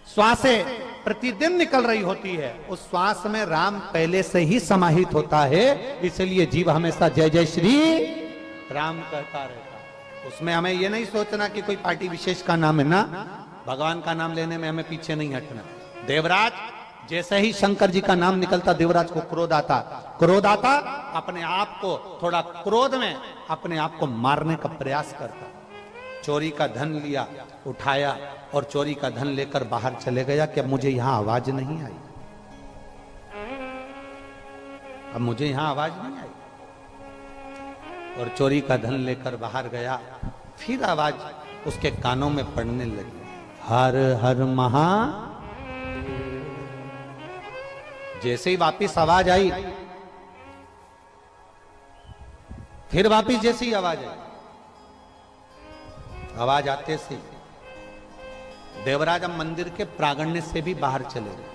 श्वासें प्रतिदिन निकल रही होती है, उस श्वास में राम पहले से ही समाहित होता है। इसलिए जीव हमेशा जय जय श्री राम कहता रहता है। उसमें हमें यह नहीं सोचना कि कोई पार्टी विशेष का नाम है ना, भगवान का नाम लेने में हमें पीछे नहीं हटना। देवराज जैसे ही शंकर जी का नाम निकलता देवराज को क्रोध आता, अपने आप को थोड़ा क्रोध में अपने आप को मारने का प्रयास करता। चोरी का धन लिया, उठाया और चोरी का धन लेकर बाहर चले गया कि अब मुझे यहां आवाज नहीं आई, अब मुझे यहां आवाज नहीं आई। और चोरी का धन लेकर बाहर गया, फिर आवाज उसके कानों में पड़ने लगी, हर हर महा। जैसे ही वापिस आवाज आई, फिर वापिस जैसे ही आवाज आई, आवाज आते से देवराज अब मंदिर के प्रांगण से भी बाहर चले गए,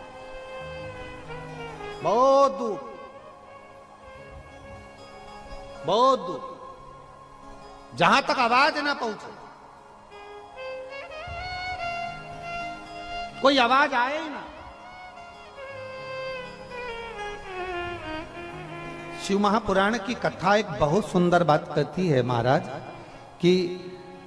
बहुत दूर, बहुत दूर, जहां तक आवाज ना पहुंचे, कोई आवाज आए ही ना। शिव महापुराण की कथा एक बहुत सुंदर बात कहती है महाराज कि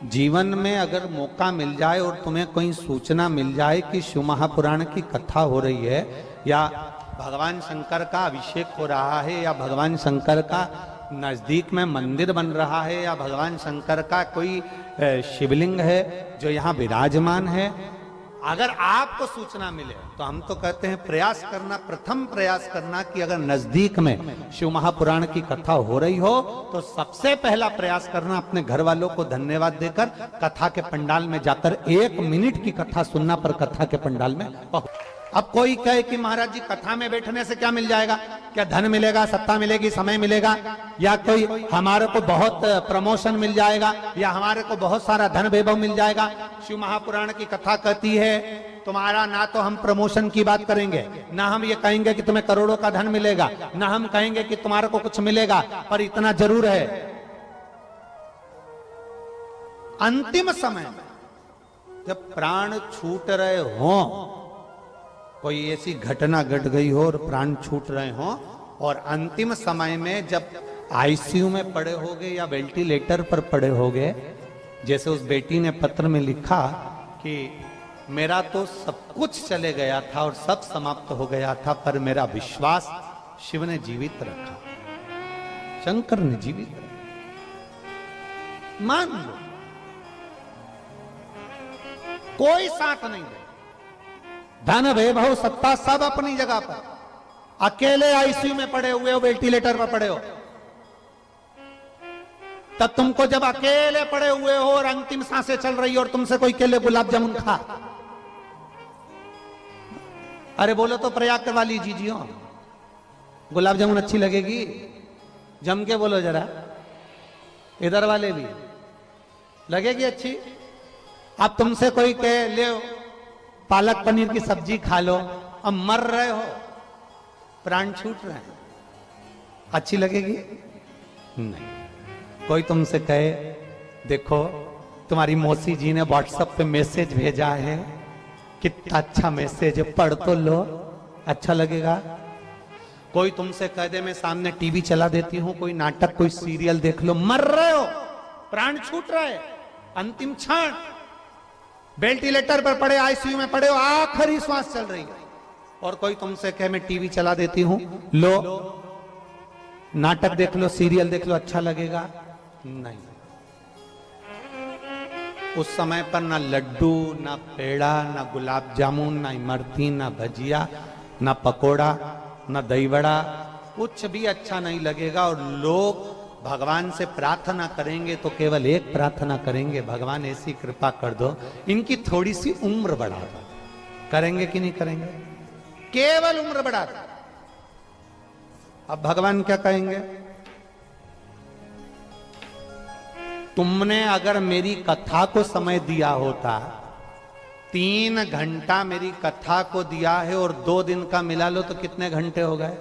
जीवन में अगर मौका मिल जाए और तुम्हें कोई सूचना मिल जाए कि शिव महापुराण की कथा हो रही है या भगवान शंकर का अभिषेक हो रहा है या भगवान शंकर का नजदीक में मंदिर बन रहा है या भगवान शंकर का कोई शिवलिंग है जो यहाँ विराजमान है, अगर आपको सूचना मिले तो हम तो कहते हैं प्रयास करना, प्रथम प्रयास करना कि अगर नजदीक में शिव महापुराण की कथा हो रही हो तो सबसे पहला प्रयास करना अपने घर वालों को धन्यवाद देकर कथा के पंडाल में जाकर 1 मिनट की कथा सुनना पर कथा के पंडाल में। अब कोई कहे कि महाराज जी कथा में बैठने से क्या मिल जाएगा, क्या धन मिलेगा, सत्ता मिलेगी, समय मिलेगा, या कोई हमारे को बहुत प्रमोशन मिल जाएगा या हमारे को बहुत सारा धन वैभव मिल जाएगा। शिव महापुराण की कथा कहती है तुम्हारा ना तो हम प्रमोशन की बात करेंगे, ना हम ये कहेंगे कि तुम्हें करोड़ों का धन मिलेगा, ना हम कहेंगे कि तुम्हारे को कुछ मिलेगा, पर इतना जरूर है अंतिम समय जब प्राण छूट रहे हों, कोई ऐसी घटना घट गई हो और प्राण छूट रहे हों और अंतिम समय में जब आईसीयू में पड़े होगे या वेंटिलेटर पर पड़े होगे, जैसे उस बेटी ने पत्र में लिखा कि मेरा तो सब कुछ चले गया था और सब समाप्त हो गया था, पर मेरा विश्वास शिव ने जीवित रखा, शंकर ने जीवित रखा। मान लो कोई साथ नहीं दे, धन वैभव सत्ता सब अपनी जगह पर, अकेले आईसीयू में पड़े हुए हो, वेंटिलेटर पर पड़े हो, तब तुमको जब अकेले पड़े हुए हो और अंतिम सांसें चल रही हो और तुमसे कोई केले गुलाब जामुन खा, अरे बोलो तो प्रयाग वाली जीजियो गुलाब जामुन अच्छी लगेगी, जम के बोलो जरा, इधर वाले भी लगेगी अच्छी। अब तुमसे कोई कहे ले पालक पनीर की सब्जी खा लो, अब मर रहे हो, प्राण छूट रहे हैं, अच्छी लगेगी? नहीं। कोई तुमसे कहे देखो तुम्हारी मौसी जी ने व्हाट्सएप पे मैसेज भेजा है, कितना अच्छा मैसेज है, पढ़ तो लो, अच्छा लगेगा? कोई तुमसे कह दे मैं सामने टीवी चला देती हूं, कोई नाटक कोई सीरियल देख लो, मर रहे हो, प्राण छूट रहा है, अंतिम क्षण, वेंटिलेटर पर पड़े, आईसीयू में पड़े हो, आखिरी श्वास चल रही है, और कोई तुमसे कहे मैं टीवी चला देती हूं, लो नाटक देख लो, सीरियल देख लो, अच्छा लगेगा? नहीं। उस समय पर ना लड्डू, ना पेड़ा, ना गुलाब जामुन, ना इमरती, ना भजिया, ना पकोड़ा, ना दही बड़ा, कुछ भी अच्छा नहीं लगेगा। और लोग भगवान से प्रार्थना करेंगे तो केवल एक प्रार्थना करेंगे, भगवान ऐसी कृपा कर दो इनकी थोड़ी सी उम्र बढ़ा दो। करेंगे कि नहीं करेंगे? केवल उम्र बढ़ा दो। अब भगवान क्या कहेंगे? तुमने अगर मेरी कथा को समय दिया होता, 3 घंटा मेरी कथा को दिया है और 2 दिन का मिला लो तो कितने घंटे हो गए?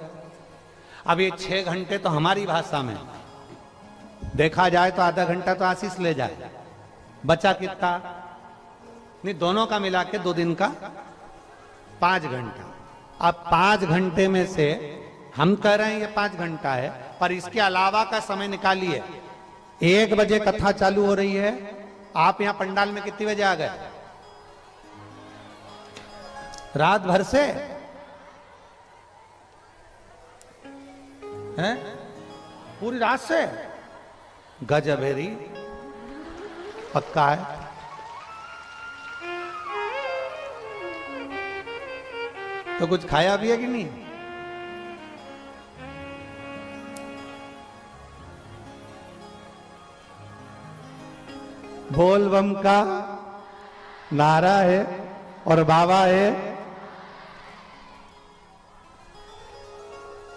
अब ये 6 घंटे तो हमारी भाषा में देखा जाए तो आधा घंटा तो आशीष ले जाए, बचा कितना? नहीं, दोनों का मिला के 2 दिन का 5 घंटा। अब 5 घंटे में से हम कह रहे हैं ये 5 घंटा है, पर इसके अलावा का समय निकालिए। 1 बजे कथा चालू हो रही है, आप यहां पंडाल में कितने बजे आ गए? रात भर से हैं? पूरी रात से? गजब है री, पक्का है। तो कुछ खाया भी है कि नहीं? बोल बम का नारा है और बाबा है।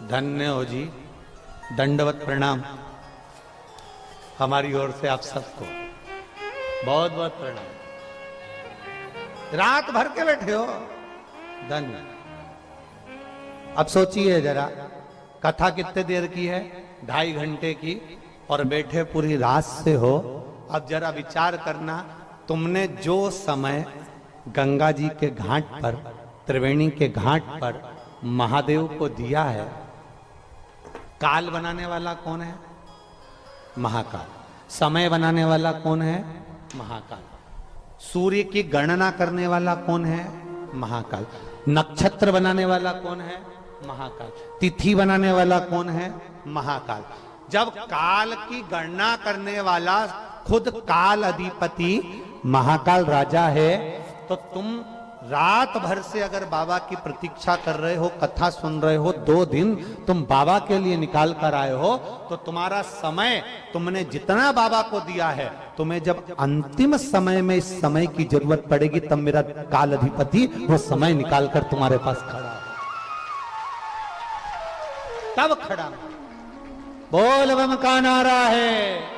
धन्य हो जी, दंडवत प्रणाम हमारी ओर से आप सबको, बहुत बहुत प्रणाम। रात भर के बैठे हो, धन्य। अब सोचिए जरा, कथा कितने देर की है? 2.5 घंटे की, और बैठे पूरी रात से हो। अब जरा विचार करना, तुमने जो समय गंगा जी के घाट पर, त्रिवेणी के घाट पर महादेव को दिया है, काल बनाने वाला कौन है? महाकाल। समय बनाने वाला कौन है? महाकाल। सूर्य की गणना करने वाला कौन है? महाकाल। नक्षत्र बनाने वाला कौन है? महाकाल। तिथि बनाने वाला कौन है? महाकाल। जब काल की गणना करने वाला खुद काल अधिपति महाकाल राजा है, तो तुम रात भर से अगर बाबा की प्रतीक्षा कर रहे हो, कथा सुन रहे हो, 2 दिन तुम बाबा के लिए निकाल कर आए हो, तो तुम्हारा समय तुमने जितना बाबा को दिया है, तुम्हें जब अंतिम समय में इस समय की जरूरत पड़ेगी, तब मेरा काल अधिपति वो समय निकाल कर तुम्हारे पास खड़ा है, तब खड़ा। बोल बम का नारा है।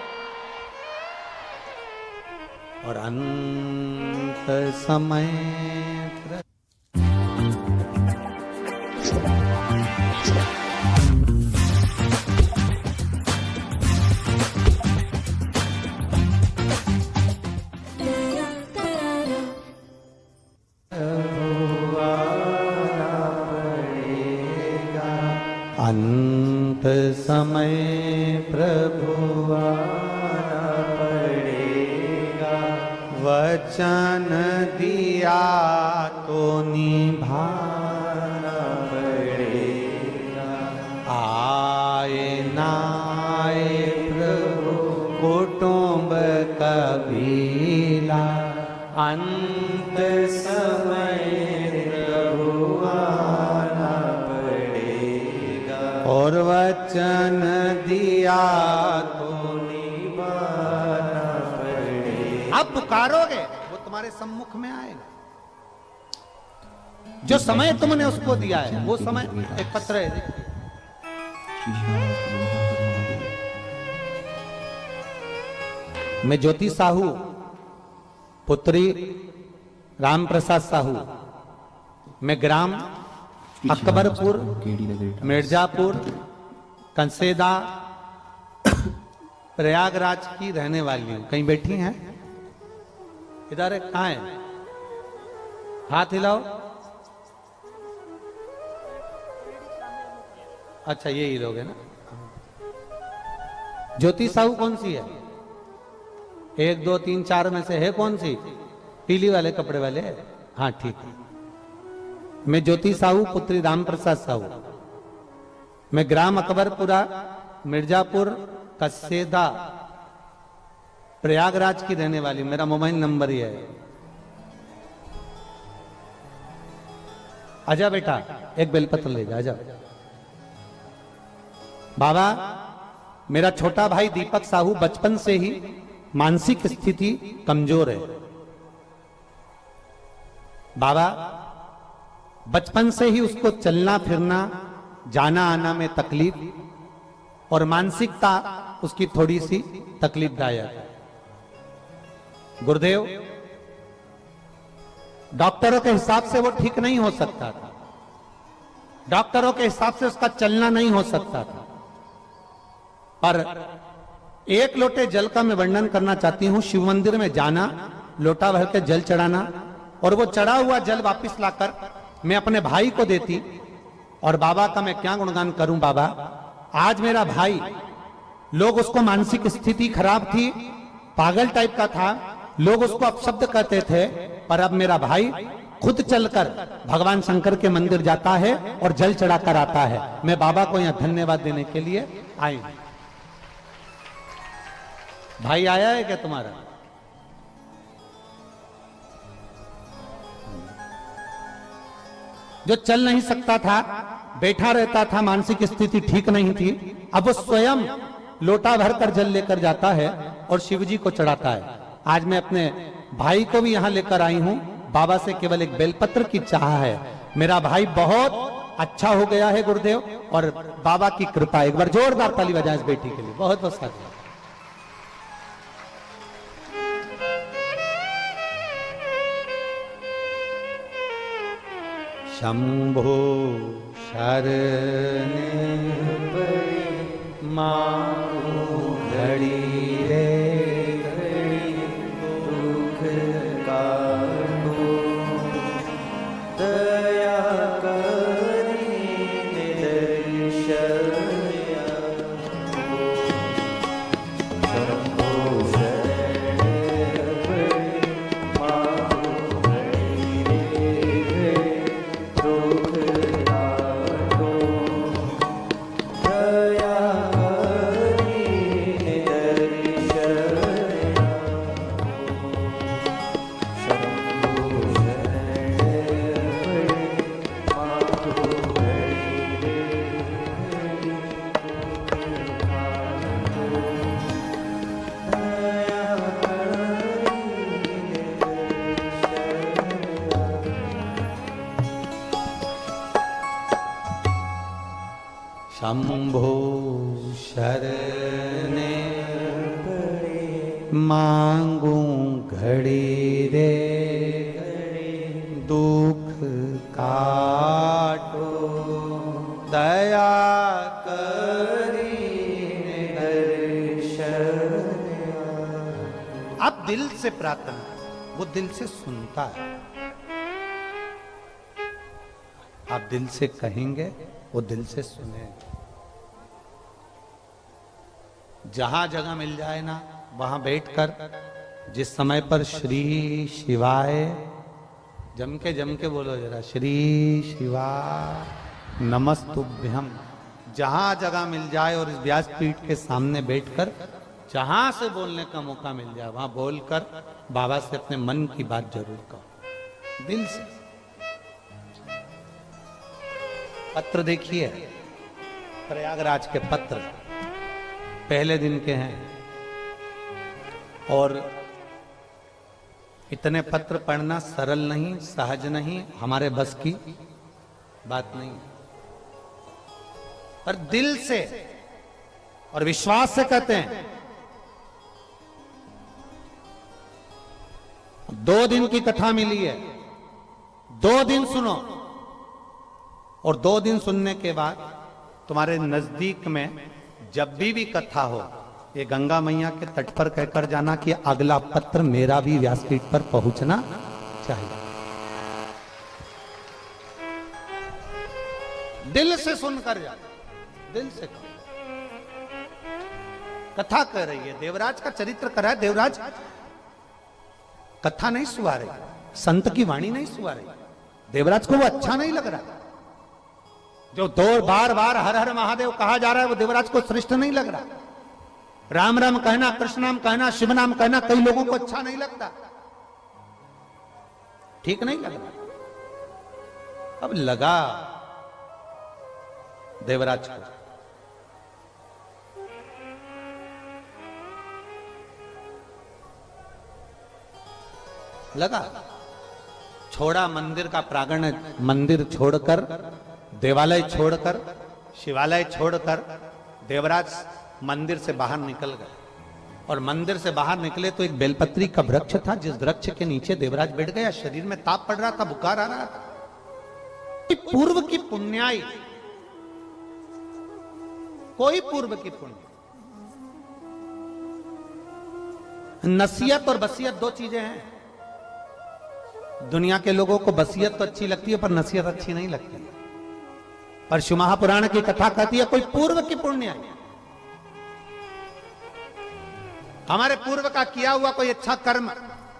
और अंत समय अंत समय प्रभु आना पड़ेगा, वचन दिया तो निभाना पड़ेगा। आए ना आए प्रभु कुटुंब कबीला, अंत समय प्रभु आना पड़ेगा, और वचन दिया तो निभाना पड़ेगा। अब पुकारोगे वो तुम्हारे सम्मुख में आएगा। जो समय तुमने उसको दिया है, वो समय एक पत्र है, मैं ज्योति साहू पुत्री राम प्रसाद साहू, मैं ग्राम अकबरपुर मिर्जापुर कंसेदा प्रयागराज की रहने वाली हूं। कहीं बैठी हैं? इधर है, कहां है? हाथ हिलाओ। अच्छा, यही लोग है ना। ज्योति साहू कौन सी है? 1 2 3 4 में से है कौन सी? पीली वाले कपड़े वाले? हाँ ठीक है। मैं ज्योति साहू पुत्री राम प्रसाद साहू। मैं ग्राम अकबरपुरा, मिर्जापुर, कसेदा, प्रयागराज की रहने वाली। मेरा मोबाइल नंबर ही है। आजा बेटा, एक बेलपत्र ले जा। आजा बाबा। मेरा छोटा भाई दीपक साहू बचपन से ही मानसिक स्थिति कमजोर है। बाबा, बचपन से ही उसको चलना फिरना, जाना आना में तकलीफ और मानसिकता उसकी थोड़ी सी तकलीफदायक। गुरुदेव, डॉक्टरों के हिसाब से वो ठीक नहीं हो सकता था। डॉक्टरों के हिसाब से उसका चलना नहीं हो सकता था। पर 1 लोटे जल का मैं वर्णन करना चाहती हूं। शिव मंदिर में जाना, लोटा भर के जल चढ़ाना और वो चढ़ा हुआ जल वापस लाकर मैं अपने भाई को देती। और बाबा का मैं क्या गुणगान करूं। बाबा, आज मेरा भाई, लोग उसको मानसिक स्थिति खराब थी, पागल टाइप का था, लोग उसको अपशब्द कहते थे, पर अब मेरा भाई खुद चलकर भगवान शंकर के मंदिर जाता है और जल चढ़ाकर आता है। मैं बाबा को यहां धन्यवाद देने के लिए आई हूं। भाई आया है क्या तुम्हारा? जो चल नहीं सकता था, बैठा रहता था, मानसिक स्थिति ठीक नहीं थी, अब वो स्वयं लोटा भरकर जल लेकर जाता है और शिवजी को चढ़ाता है। आज मैं अपने भाई को भी यहां लेकर आई हूं। बाबा से केवल एक बेलपत्र की चाह है। मेरा भाई बहुत अच्छा हो गया है गुरुदेव, और बाबा की कृपा। एक बार जोरदार ताली बजाएं इस बेटी के लिए। बहुत बहुत साधुवाद। शंभो शरणे मां घड़ी रे दुख काटो, दया करी दर्शन। शंभो शरणे मां घड़ी रे दुख काटो, दया शंभो शरणे मांगू घड़ी रे दुख काटो, दया करी दर्शन। आप दिल से प्रार्थना, वो दिल से सुनता है। आप दिल से कहेंगे, वो दिल से सुनेगा। जहां जगह मिल जाए ना, वहां बैठकर जिस समय पर श्री शिवाय, जम के बोलो जरा, श्री शिवाय नमस्तुभ्यम। जहां जगह मिल जाए और इस व्यासपीठ के सामने बैठकर जहां से बोलने का मौका मिल जाए, वहां बोलकर बाबा से अपने मन की बात जरूर कहो, दिल से। पत्र देखिए, प्रयागराज के पत्र पहले दिन के हैं, और इतने पत्र पढ़ना सरल नहीं, सहज नहीं, हमारे बस की बात नहीं। पर दिल से और विश्वास से कहते हैं। 2 दिन की कथा मिली है, 2 दिन सुनो, और 2 दिन सुनने के बाद तुम्हारे नजदीक में जब भी कथा हो, ये गंगा मैया के तट पर कहकर जाना कि अगला पत्र मेरा भी व्यासपीठ पर पहुंचना चाहिए। दिल से सुनकर जा, दिल से कहो। कथा कह रही है, देवराज का चरित्र कर रहा है। देवराज कथा नहीं सुहा रही, संत की वाणी नहीं सुहा रही। देवराज को वो अच्छा नहीं लग रहा। जो दो बार बार हर हर महादेव कहा जा रहा है वो देवराज को श्रेष्ठ नहीं लग रहा। राम राम कहना, कृष्ण नाम कहना, शिव नाम कहना कई लोगों को अच्छा नहीं लगता, ठीक नहीं लग रहा। अब लगा देवराज को, लगा, छोड़ा मंदिर का प्रांगण, मंदिर छोड़कर, देवालय छोड़कर, शिवालय छोड़कर देवराज मंदिर से बाहर निकल गए। और मंदिर से बाहर निकले तो एक बेलपत्री का वृक्ष था, जिस वृक्ष के नीचे देवराज बैठ गया। शरीर में ताप पड़ रहा था, बुखार आ रहा था। पूर्व की पुण्याई, कोई पूर्व की पुण्य, नसीहत और बसीयत दो चीजें हैं। दुनिया के लोगों को बसीयत तो अच्छी लगती है पर नसीहत अच्छी नहीं लगती। पर शिव महापुराण की कथा कहती है कोई पूर्व की पुण्य, हमारे पूर्व का किया हुआ कोई अच्छा कर्म,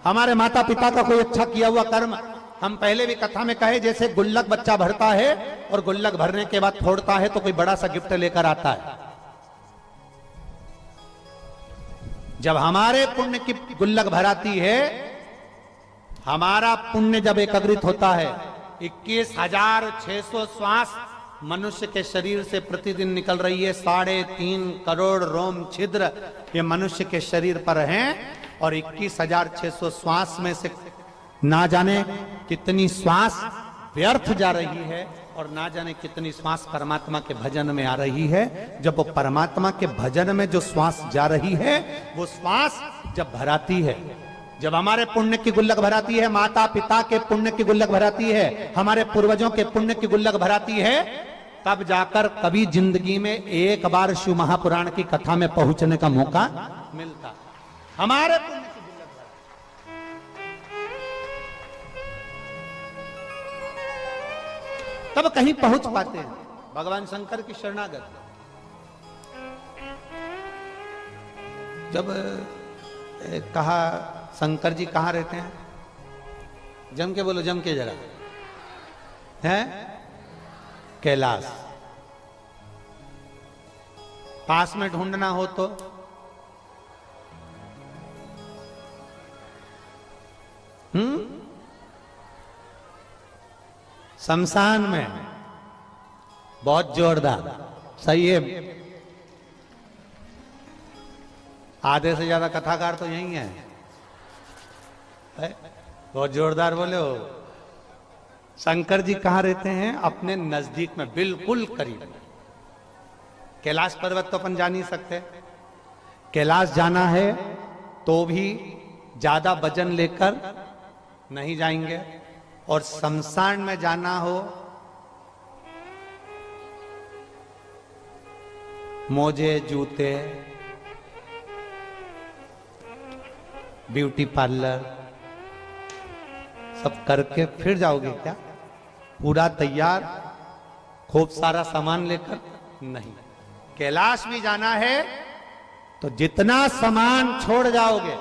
हमारे माता पिता का कोई अच्छा किया हुआ कर्म। हम पहले भी कथा में कहे जैसे गुल्लक बच्चा भरता है और गुल्लक भरने के बाद फोड़ता है तो कोई बड़ा सा गिफ्ट लेकर आता है। जब हमारे पुण्य की गुल्लक भराती है, हमारा पुण्य जब एकत्रित होता है, 21,600 श्वास मनुष्य के शरीर से प्रतिदिन निकल रही है। 3.5 करोड़ रोम छिद्र ये मनुष्य के शरीर पर हैं और 21,600 श्वास में से ना जाने कितनी श्वास व्यर्थ जा रही है और ना जाने कितनी श्वास परमात्मा के भजन में आ रही है। जब वो परमात्मा के भजन में जो श्वास जा रही है, वो श्वास जब भराती है, जब हमारे पुण्य की गुल्लक भराती है, माता पिता के पुण्य की गुल्लक भराती है, हमारे पूर्वजों के पुण्य की गुल्लक भराती है, तब जाकर कभी जिंदगी में एक बार शिव महापुराण की कथा में पहुंचने का मौका मिलता। हमारे पुण्य की गुल्लक तब कहीं पहुंच पाते हैं। भगवान शंकर की शरणागत जब कहा, शंकर जी कहां रहते हैं? जम के बोलो, जम के जरा, है कैलाश। पास में ढूंढना हो तो शमशान में, बहुत जोरदार, सही है। आधे से ज्यादा कथाकार तो यही है, बहुत जोरदार बोले हो। शंकर जी कहां रहते हैं? अपने नजदीक में, बिल्कुल करीब। कैलाश पर्वत तो अपन जा नहीं सकते, कैलाश जाना है तो भी ज्यादा वजन लेकर नहीं जाएंगे। और शमशान में जाना हो, मोजे, जूते, ब्यूटी पार्लर सब करके फिर जाओगे क्या? पूरा तैयार, खूब सारा सामान लेकर नहीं। कैलाश भी जाना है तो जितना सामान छोड़ जाओगे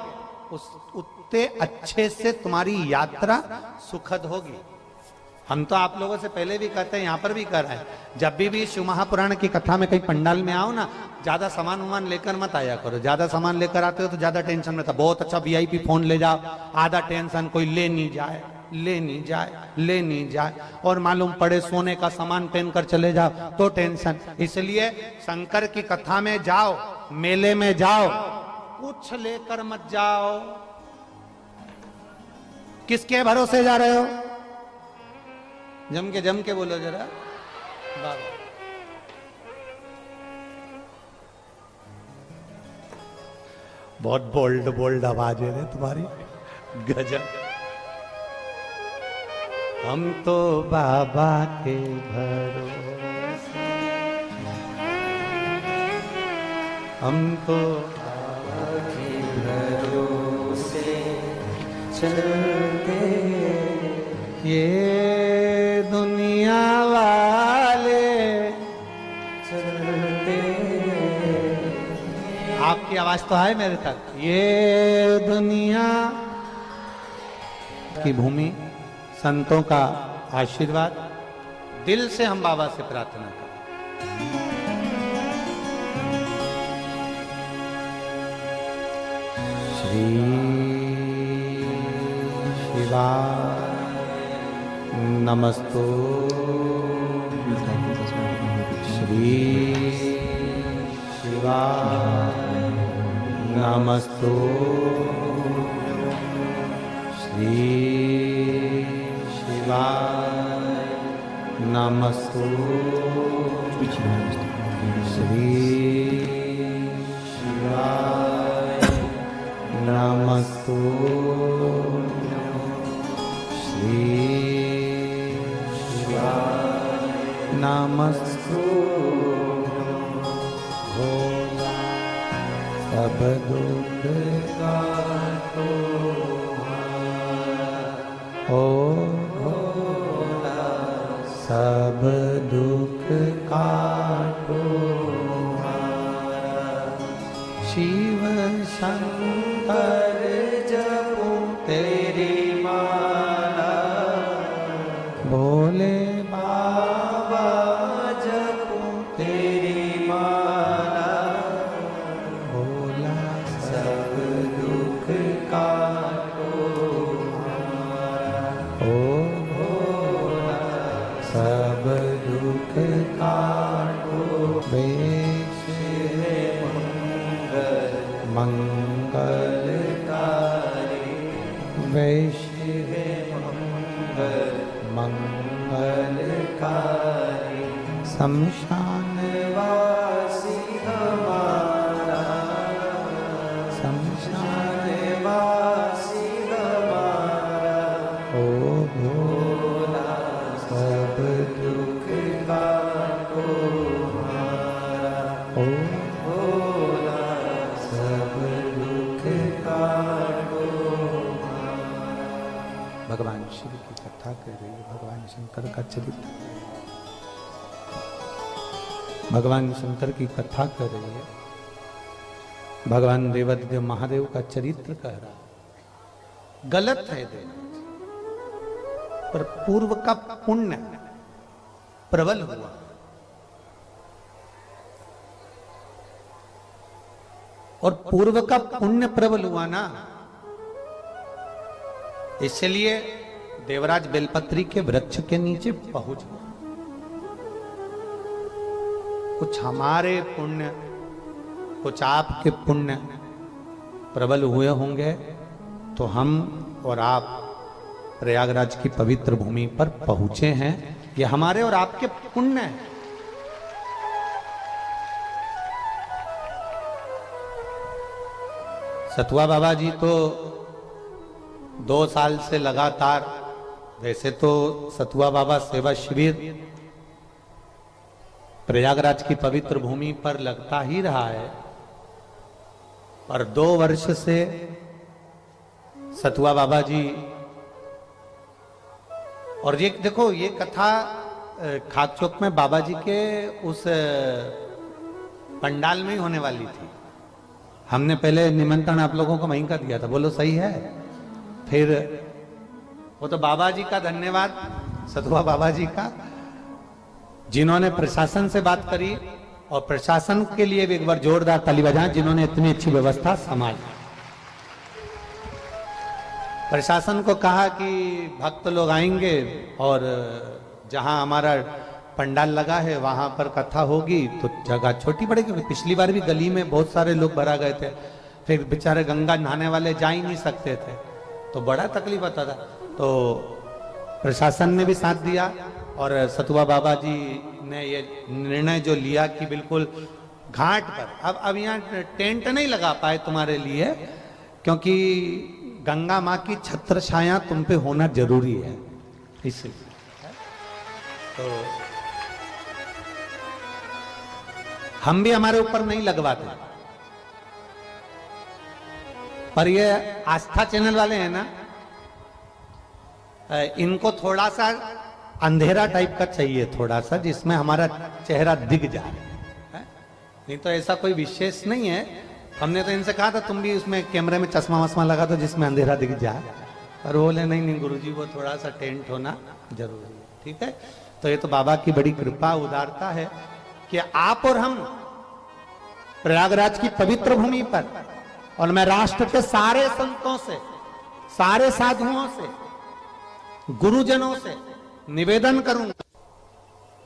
उतने अच्छे से तुम्हारी यात्रा सुखद होगी। हम तो आप लोगों से पहले भी कहते हैं, यहां पर भी कर रहे हैं, जब भी शिव महापुराण की कथा में कहीं पंडाल में आओ ना, ज्यादा सामान वामान लेकर मत आया करो। ज्यादा सामान लेकर आते हो तो ज्यादा टेंशन रहता। बहुत अच्छा वीआईपी फोन ले जाओ, आधा टेंशन कोई ले नहीं जाए, ले नहीं जाए, ले नहीं जाए, और मालूम पड़े सोने का सामान पहन कर चले जाओ तो टेंशन। इसलिए शंकर की कथा में जाओ, मेले में जाओ, कुछ लेकर मत जाओ। किसके भरोसे जा रहे हो? जम के बोलो जरा बाबा। बहुत बोल्ड बोल्ड आवाज है तुम्हारी, गजब। हम तो बाबा के भरोसे हमको के भरोसे चलते ये दुनिया वाले चलते। आपकी आवाज तो है मेरे तक। ये दुनिया की भूमि, संतों का आशीर्वाद, दिल से हम बाबा से प्रार्थना करते। श्री शिवाय नमस्तु। श्री शिवाय नमस्तु। श्री शिवाय नमस्तु। श्री शिवाय नमस्तु। श्री शिवाय नमस्तु। भोला सब दुख काटो ओ भोला सब दुख काटो। शिव शंकर जपो तेरी माला, भोले बाबा जपो तेरी माला। भोला सब दुख काटो ओ भोला सब दुख काटो। वेश मंगलकारी, वैश्य मंगलकारी, शमशान वासी हमारा, शमशान वासी हमारा। ओ भोला सब दुख काटो हमारा। ओ भोला सब दुख काटो। भगवान शिव की कथा कर रही है, भगवान शंकर का चरित्र, भगवान शंकर की कथा कर रही है, भगवान देवादिदेव महादेव का चरित्र कह रहा है। गलत है देव, पर पूर्व का पुण्य प्रबल हुआ। और पूर्व का पुण्य प्रबल हुआ ना, इसलिए देवराज बेलपत्री के वृक्ष के नीचे पहुंच गए। कुछ हमारे पुण्य, कुछ आपके पुण्य प्रबल हुए होंगे तो हम और आप प्रयागराज की पवित्र भूमि पर पहुंचे हैं। ये हमारे और आपके पुण्य हैं। सतुआ बाबा जी तो 2 साल से लगातार, वैसे तो सतुआ बाबा सेवा शिविर प्रयागराज की पवित्र भूमि पर लगता ही रहा है, पर 2 वर्ष से सतुआ बाबा जी, और ये देखो ये कथा खाक चौक में बाबा जी के उस पंडाल में ही होने वाली थी। हमने पहले निमंत्रण आप लोगों को वहीं का दिया था, बोलो सही है। फिर वो तो बाबा जी का धन्यवाद, सतुआ बाबा जी का, जिन्होंने प्रशासन से बात करी और प्रशासन के लिए भी एक बार जोरदार ताली बजाएं, जिन्होंने इतनी अच्छी व्यवस्था संभाली। प्रशासन को कहा कि भक्त लोग आएंगे और जहां हमारा पंडाल लगा है वहां पर कथा होगी तो जगह छोटी पड़ेगी। पिछली बार भी गली में बहुत सारे लोग भरा गए थे, फिर बेचारे गंगा नहाने वाले जा ही नहीं सकते थे, तो बड़ा तकलीफ होता था। तो प्रशासन ने भी साथ दिया और सतुआ बाबा जी ने ये निर्णय जो लिया कि बिल्कुल घाट पर, अब यहाँ टेंट नहीं लगा पाए तुम्हारे लिए, क्योंकि गंगा माँ की छत्र छाया तुम पे होना जरूरी है, इसलिए। तो हम भी हमारे ऊपर नहीं लगवाते, पर ये आस्था चैनल वाले हैं ना, इनको थोड़ा सा अंधेरा टाइप का चाहिए, थोड़ा सा जिसमें हमारा चेहरा दिख जाए, नहीं तो ऐसा कोई विशेष नहीं है। हमने तो इनसे कहा था तुम भी उसमें कैमरे में चश्मा वश्मा लगा दो जिसमें अंधेरा दिख जाए, पर बोले नहीं नहीं गुरुजी वो थोड़ा सा टेंट होना जरूरी है। ठीक है, तो ये तो बाबा की बड़ी कृपा उदारता है कि आप और हम प्रयागराज की पवित्र भूमि पर, और मैं राष्ट्र के सारे संतों से, सारे साधुओं से, गुरुजनों से निवेदन करूंगा,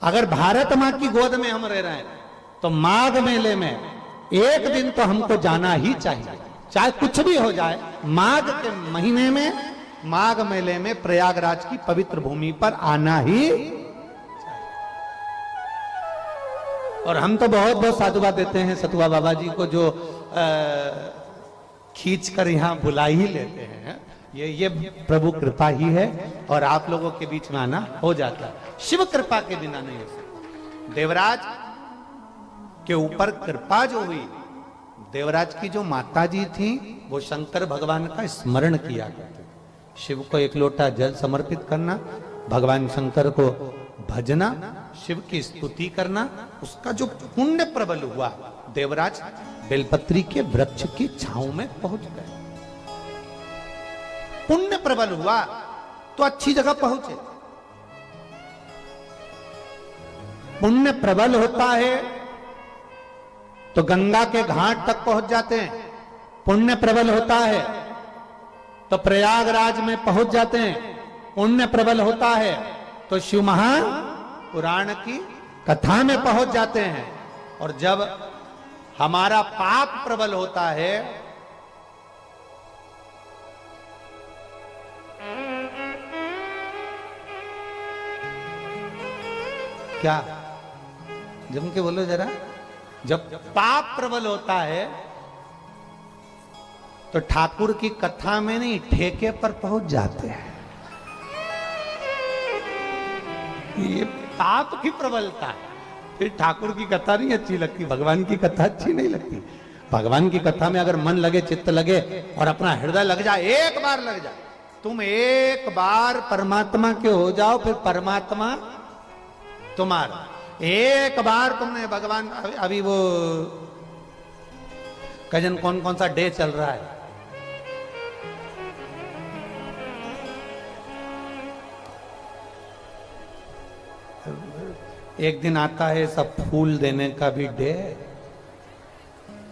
अगर भारत मां की गोद में हम रह रहे हैं तो माघ मेले में एक दिन तो हमको जाना ही चाहिए, चाहे कुछ भी हो जाए। माघ के महीने में, माघ मेले में प्रयागराज की पवित्र भूमि पर आना ही चाहिए। और हम तो बहुत बहुत साधुवाद देते हैं सतुआ बाबा जी को, जो खींच कर यहां बुला ही लेते हैं। ये प्रभु कृपा ही है, और आप लोगों के बीच में आना हो जाता है, शिव कृपा के बिना नहीं हो सकता। देवराज के ऊपर कृपा जो हुई, देवराज की जो माता जी थी वो शंकर भगवान का स्मरण किया करते थे। शिव को एक लोटा जल समर्पित करना, भगवान शंकर को भजना, शिव की स्तुति करना, उसका जो पुण्य प्रबल हुआ, देवराज बेलपत्री के वृक्ष की छांव में पहुंच गए। पुण्य प्रबल हुआ तो अच्छी जगह पहुंचे। पुण्य प्रबल होता है तो गंगा के घाट तक पहुंच जाते हैं, पुण्य प्रबल होता है तो प्रयागराज में पहुंच जाते हैं, पुण्य प्रबल होता है तो शिव महापुराण की कथा में पहुंच जाते हैं। और जब हमारा पाप प्रबल होता है क्या, जम के बोलो जरा, जब पाप प्रबल होता है तो ठाकुर की कथा में नहीं ठेके पर पहुंच जाते हैं। ये पाप की प्रबलता है, फिर ठाकुर की कथा नहीं अच्छी लगती, भगवान की कथा अच्छी नहीं लगती। भगवान की कथा में अगर मन लगे, चित्त लगे और अपना हृदय लग जाए, एक बार लग जाए, तुम एक बार परमात्मा के हो जाओ, फिर परमात्मा तुम्हारा। एक बार तुमने भगवान, अभी वो कजन कौन कौन सा डे चल रहा है, एक दिन आता है सब फूल देने का भी डे,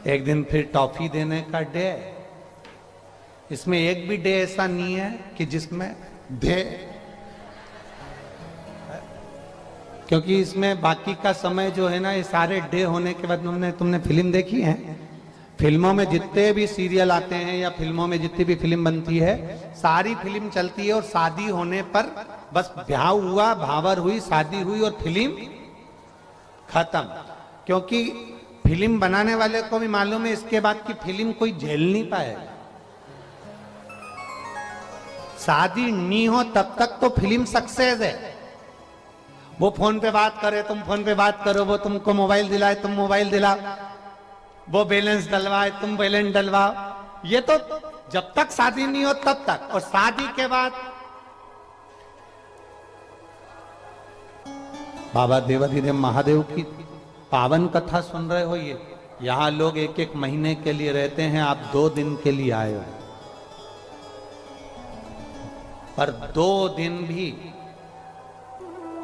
एक दिन फिर टॉफी देने का डे। इसमें एक भी डे ऐसा नहीं है कि जिसमें दे, क्योंकि इसमें बाकी का समय जो है ना, ये सारे डे होने के बाद तुमने फिल्म देखी है, फिल्मों में जितने भी सीरियल आते हैं या फिल्मों में जितनी भी फिल्म बनती है, सारी फिल्म चलती है और शादी होने पर बस ब्याह हुआ, भावर हुई, शादी हुई और फिल्म खत्म। क्योंकि फिल्म बनाने वाले को भी मालूम है इसके बाद की फिल्म कोई झेल नहीं पाएगा। शादी नहीं हो तब तक तो फिल्म सक्सेस है। वो फोन पे बात करे, तुम फोन पे बात करो, वो तुमको मोबाइल दिलाए, तुम मोबाइल दिलाओ, वो बैलेंस डलवाए, तुम बैलेंस डलवाओ, ये तो जब तक शादी नहीं हो तब तक। और शादी के बाद बाबा देवाधिदेव महादेव की पावन कथा सुन रहे हो। ये यहां लोग एक एक महीने के लिए रहते हैं, आप 2 दिन के लिए आए हो, पर 2 दिन भी,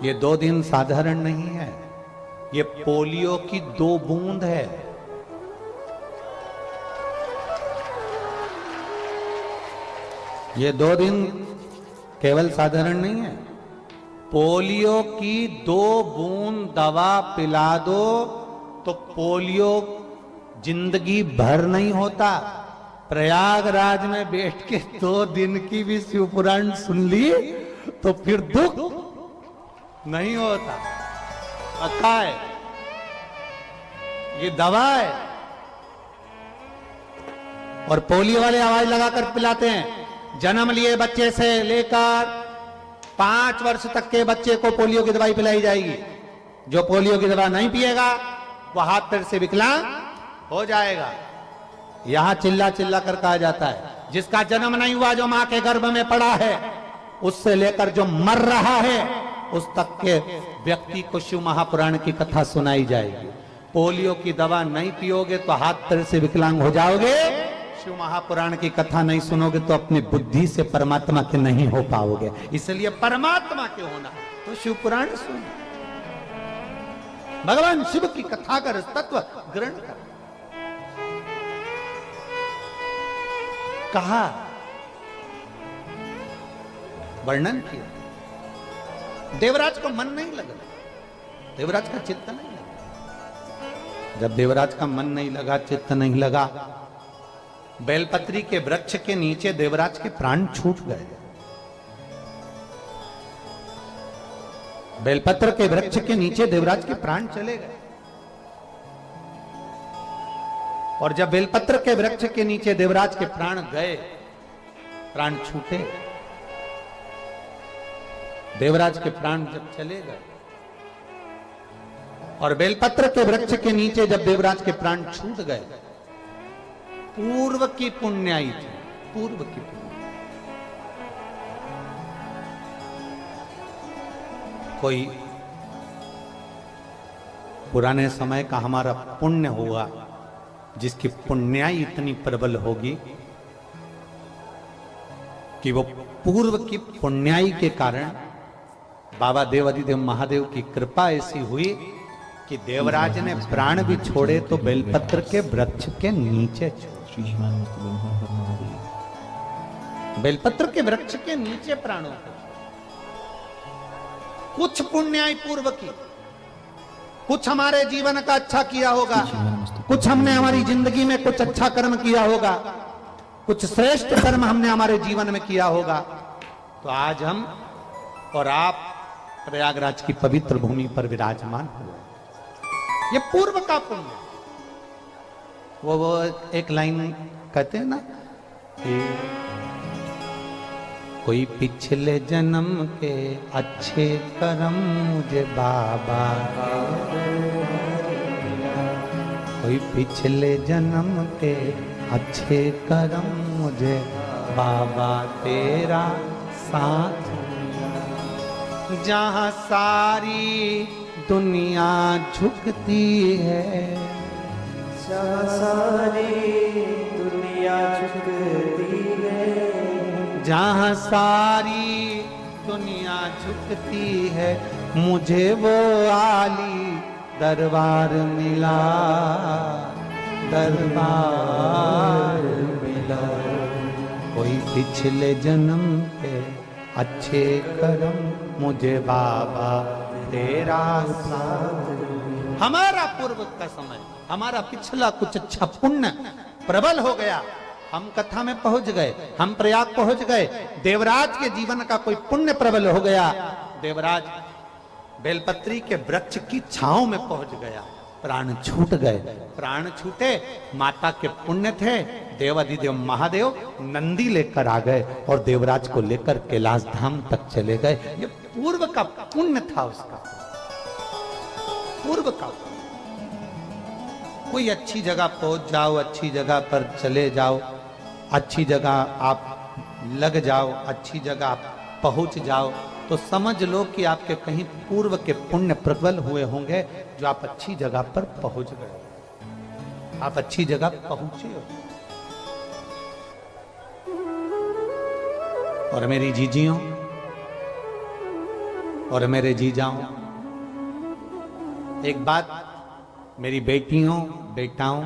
ये 2 दिन साधारण नहीं है, ये पोलियो की 2 बूंद है। ये 2 दिन केवल साधारण नहीं है, पोलियो की 2 बूंद दवा पिला दो तो पोलियो जिंदगी भर नहीं होता। प्रयागराज में बैठ के 2 दिन की भी शिव पुराण सुन ली तो फिर दुख नहीं होता। पता है, ये दवा है। और पोलियो वाले आवाज लगाकर पिलाते हैं, जन्म लिए बच्चे से लेकर 5 वर्ष तक के बच्चे को पोलियो की दवाई पिलाई जाएगी। जो पोलियो की दवा नहीं पिएगा वो हाथ पैर से विकलांग हो जाएगा। यहां चिल्ला चिल्ला कर कहा जाता है जिसका जन्म नहीं हुआ, जो मां के गर्भ में पड़ा है, उससे लेकर जो मर रहा है उस तक के व्यक्ति को शिव महापुराण की कथा सुनाई जाएगी। पोलियो की दवा नहीं पियोगे तो हाथ पैर से विकलांग हो जाओगे। शिव महापुराण की कथा नहीं सुनोगे तो अपनी बुद्धि से परमात्मा के नहीं हो पाओगे। इसलिए परमात्मा के होना तो शिव पुराण सुनो, भगवान शिव की कथा कर तत्व ग्रहण कर। कहा, वर्णन किया। देवराज को मन नहीं लगा, देवराज का चित्त नहीं लगा। जब देवराज का मन नहीं लगा, चित्त नहीं लगा, बेलपत्री के वृक्ष के नीचे देवराज के प्राण छूट गए। बेलपत्र के वृक्ष के नीचे देवराज के प्राण चले गए। और जब बेलपत्र के वृक्ष के नीचे देवराज के प्राण गए, प्राण छूटे, देवराज के प्राण जब चले गए और बेलपत्र के वृक्ष के नीचे जब देवराज के प्राण छूट गए, पूर्व की पुण्याई थी, पूर्व की पुण्य। कोई पुराने समय का हमारा पुण्य हुआ जिसकी पुण्याई इतनी प्रबल होगी कि वो पूर्व की पुण्याई के कारण बाबा देवादिदेव महादेव की कृपा ऐसी हुई कि देवराज ने प्राण भी छोड़े तो बेलपत्र के वृक्ष के नीचे छोड़े। बेलपत्र के वृक्ष के नीचे प्राणों को, कुछ पुण्याई पूर्व की, कुछ हमारे जीवन का अच्छा किया होगा, कुछ हमने हमारी जिंदगी में कुछ अच्छा कर्म किया होगा, कुछ श्रेष्ठ कर्म हमने हमारे जीवन में किया होगा, तो आज हम और आप प्रयागराज की पवित्र भूमि पर विराजमान हुए। ये पूर्व का पुण्य। वो एक लाइन कहते हैं ना कि कोई पिछले जन्म के अच्छे कर्म मुझे बाबा, कोई पिछले जन्म के अच्छे कर्म मुझे बाबा तेरा साथ, जहां सारी दुनिया झुकती है, जहाँ सारी दुनिया झुकती है, जहां सारी दुनिया झुकती है, मुझे वो आली दरबार मिला, दरबार मिला। कोई पिछले जन्म के अच्छे कर्म मुझे बाबा तेरा साथ। हमारा पूर्व का समय, हमारा पिछला कुछ अच्छा पुण्य प्रबल हो गया, हम कथा में पहुंच गए, हम प्रयाग पहुंच गए, देवराज के जीवन का कोई पुण्य प्रबल हो गया, देवराज बेलपत्री के वृक्ष की छांव में पहुंच गया, प्राण छूट गए। प्राण छूटे, माता के पुण्य थे, देवादिदेव महादेव नंदी लेकर आ गए और देवराज को लेकर कैलाश धाम तक चले गए। ये पूर्व का पुण्य था उसका, पूर्व का। कोई अच्छी जगह पहुंच जाओ, अच्छी जगह पर चले जाओ, अच्छी जगह आप लग जाओ, अच्छी जगह आप पहुंच जाओ, तो समझ लो कि आपके कहीं पूर्व के पुण्य प्रबल हुए होंगे जो आप अच्छी जगह पर पहुंच गए, आप अच्छी जगह पहुंचे हो। और मेरी जीजियों और मेरे जीजाओं, एक बात मेरी बेटियों, बेटाओं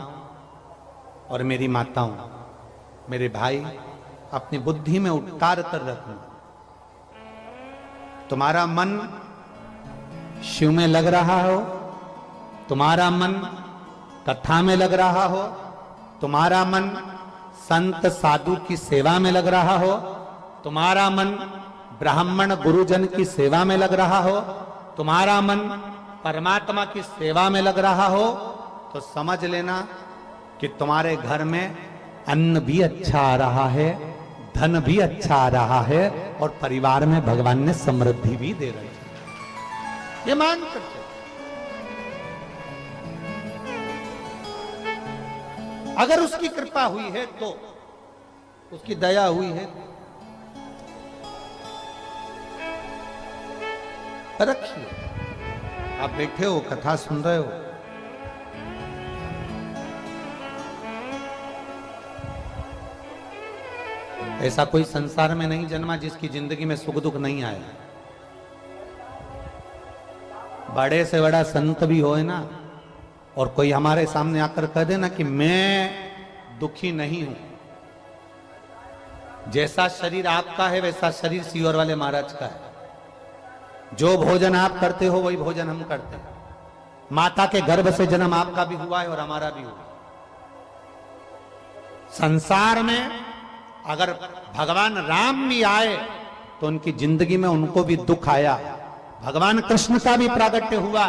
और मेरी माताओं, मेरे भाई, अपनी बुद्धि में उतार कर रखना। तुम्हारा मन शिव में लग रहा हो, तुम्हारा मन कथा में लग रहा हो, तुम्हारा मन संत साधु की सेवा में लग रहा हो, तुम्हारा मन ब्राह्मण गुरुजन की सेवा में लग रहा हो, तुम्हारा मन परमात्मा की सेवा में लग रहा हो, तो समझ लेना कि तुम्हारे घर में अन्न भी अच्छा आ रहा है, धन भी अच्छा आ रहा है और परिवार में भगवान ने समृद्धि भी दे रही है। ये मान कर अगर उसकी कृपा हुई है तो, उसकी दया हुई है। रखिए, आप बैठे हो, कथा सुन रहे हो, ऐसा कोई संसार में नहीं जन्मा जिसकी जिंदगी में सुख दुख नहीं आया। बड़े से बड़ा संत भी होए ना, और कोई हमारे सामने आकर कह दे ना कि मैं दुखी नहीं हूं, जैसा शरीर आपका है वैसा शरीर सीहोर वाले महाराज का है। जो भोजन आप करते हो वही भोजन हम करते हैं। माता के गर्भ से जन्म आपका भी हुआ है और हमारा भी हुआ। संसार में अगर भगवान राम भी आए तो उनकी जिंदगी में उनको भी दुख आया। भगवान कृष्ण का भी प्रागट्य हुआ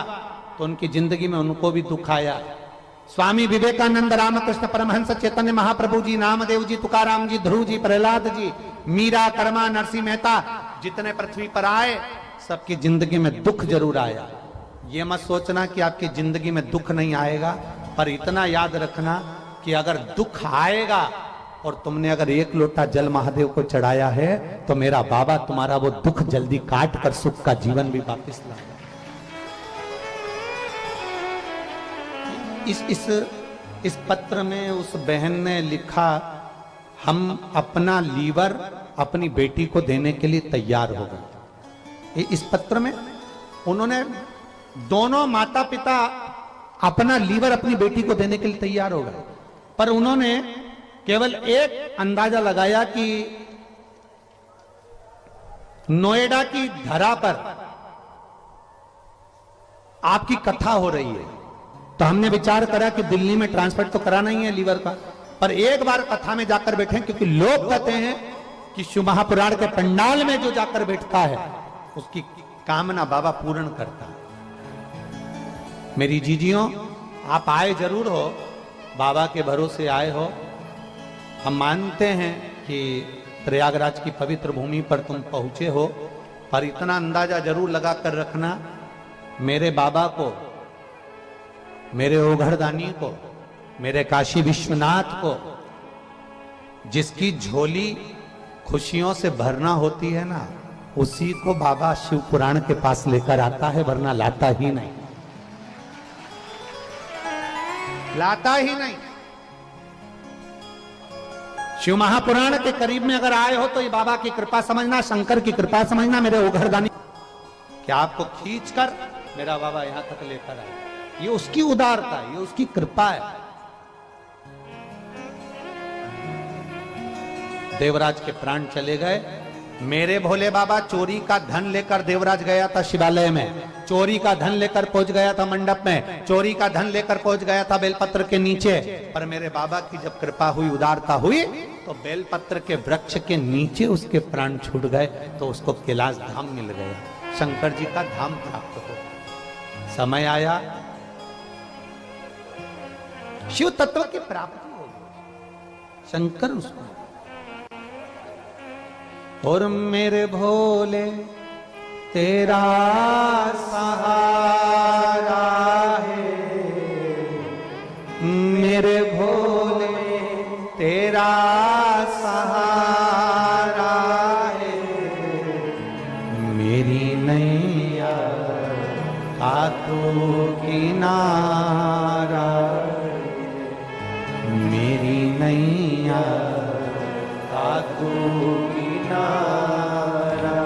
तो उनकी जिंदगी में उनको भी दुख आया। स्वामी विवेकानंद, रामकृष्ण परमहंस, चैतन्य महाप्रभु जी, नामदेव जी, तुकाराम जी, ध्रुव जी, प्रहलाद जी, मीरा, कर्मा, नरसिंह मेहता, जितने पृथ्वी पर आए सबकी जिंदगी में दुख जरूर आया। ये मत सोचना कि आपकी जिंदगी में दुख नहीं आएगा, पर इतना याद रखना कि अगर दुख आएगा और तुमने अगर एक लोटा जल महादेव को चढ़ाया है तो मेरा बाबा तुम्हारा वो दुख जल्दी काट कर सुख का जीवन भी वापस लाएगा। इस पत्र में उस बहन ने लिखा, हम अपना लीवर अपनी बेटी को देने के लिए तैयार हो गए। इस पत्र में उन्होंने दोनों माता पिता अपना लीवर अपनी बेटी को देने के लिए तैयार हो गए, पर उन्होंने केवल एक अंदाजा लगाया कि नोएडा की धरा पर आपकी कथा हो रही है, तो हमने विचार करा कि दिल्ली में ट्रांसफर तो कराना ही है लीवर का, पर एक बार कथा में जाकर बैठे, क्योंकि लोग कहते हैं कि शिव महापुराण के पंडाल में जो जाकर बैठता है उसकी कामना बाबा पूर्ण करता है। मेरी जीजियों, आप आए जरूर हो, बाबा के भरोसे आए हो। हम मानते हैं कि प्रयागराज की पवित्र भूमि पर तुम पहुंचे हो, पर इतना अंदाजा जरूर लगा कर रखना, मेरे बाबा को, मेरे ओघरदानी को, मेरे काशी विश्वनाथ को, जिसकी झोली खुशियों से भरना होती है ना, उसी को बाबा शिव पुराण के पास लेकर आता है, वरना लाता ही नहीं, लाता ही नहीं। शिव महापुराण के करीब में अगर आए हो तो ये बाबा की कृपा समझना, शंकर की कृपा समझना, मेरे ओघरदानी क्या आपको खींचकर मेरा बाबा यहां तक लेकर आए। ये उसकी उदारता है, ये उसकी कृपा है। देवराज के प्राण चले गए। मेरे भोले बाबा चोरी का धन लेकर देवराज गया था शिवालय में, चोरी का धन लेकर पहुंच गया था मंडप में, चोरी का धन लेकर पहुंच गया था बेलपत्र के नीचे, पर मेरे बाबा की जब कृपा हुई, उदारता हुई, तो बेलपत्र के वृक्ष के नीचे उसके प्राण छूट गए, तो उसको कैलाश धाम मिल गया, शंकर जी का धाम प्राप्त हो। समय आया, शिव तत्व की प्राप्ति हो गई, शंकर उसको। और मेरे भोले तेरा सहारा है, मेरे भोले तेरा सहारा है, मेरी नैया का तो किनारा, मेरी नैया का तो किनारा,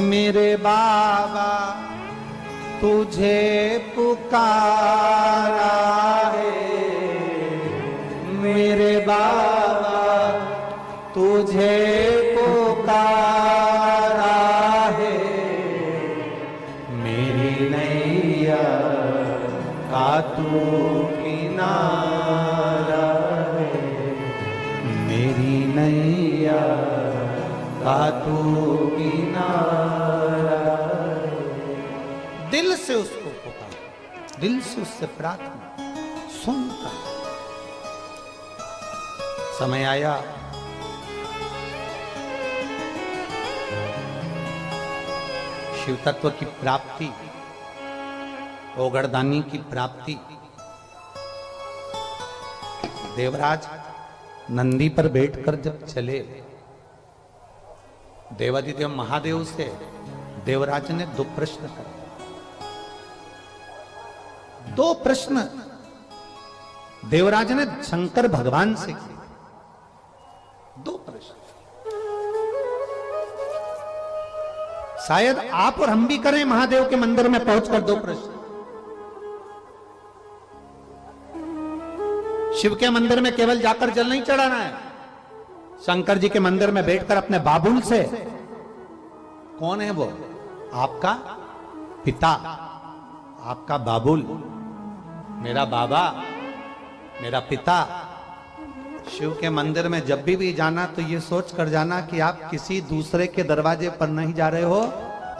मेरे बाबा तुझे पुकारा है, मेरे बाबा तुझे पुकारा है, मेरी नैया का तू किनारा है, मेरी नैया का तू किनारा है। दिल से उसको पुकार, दिल से उससे प्रार्थना, सुनता। समय आया, शिव तत्व की प्राप्ति, ओघरदानी की प्राप्ति, देवराज नंदी पर बैठकर जब चले, देवादिदेव महादेव से देवराज ने दो प्रश्न करे। दो प्रश्न देवराज ने शंकर भगवान से किए। दो प्रश्न शायद आप और हम भी करें महादेव के मंदिर में पहुंचकर दो प्रश्न। शिव के मंदिर में केवल जाकर जल नहीं चढ़ाना है, शंकर जी के मंदिर में बैठकर अपने बाबुल से, कौन है वो? आपका पिता, आपका बाबुल, मेरा बाबा, मेरा पिता। शिव के मंदिर में जब भी जाना तो ये सोच कर जाना कि आप किसी दूसरे के दरवाजे पर नहीं जा रहे हो,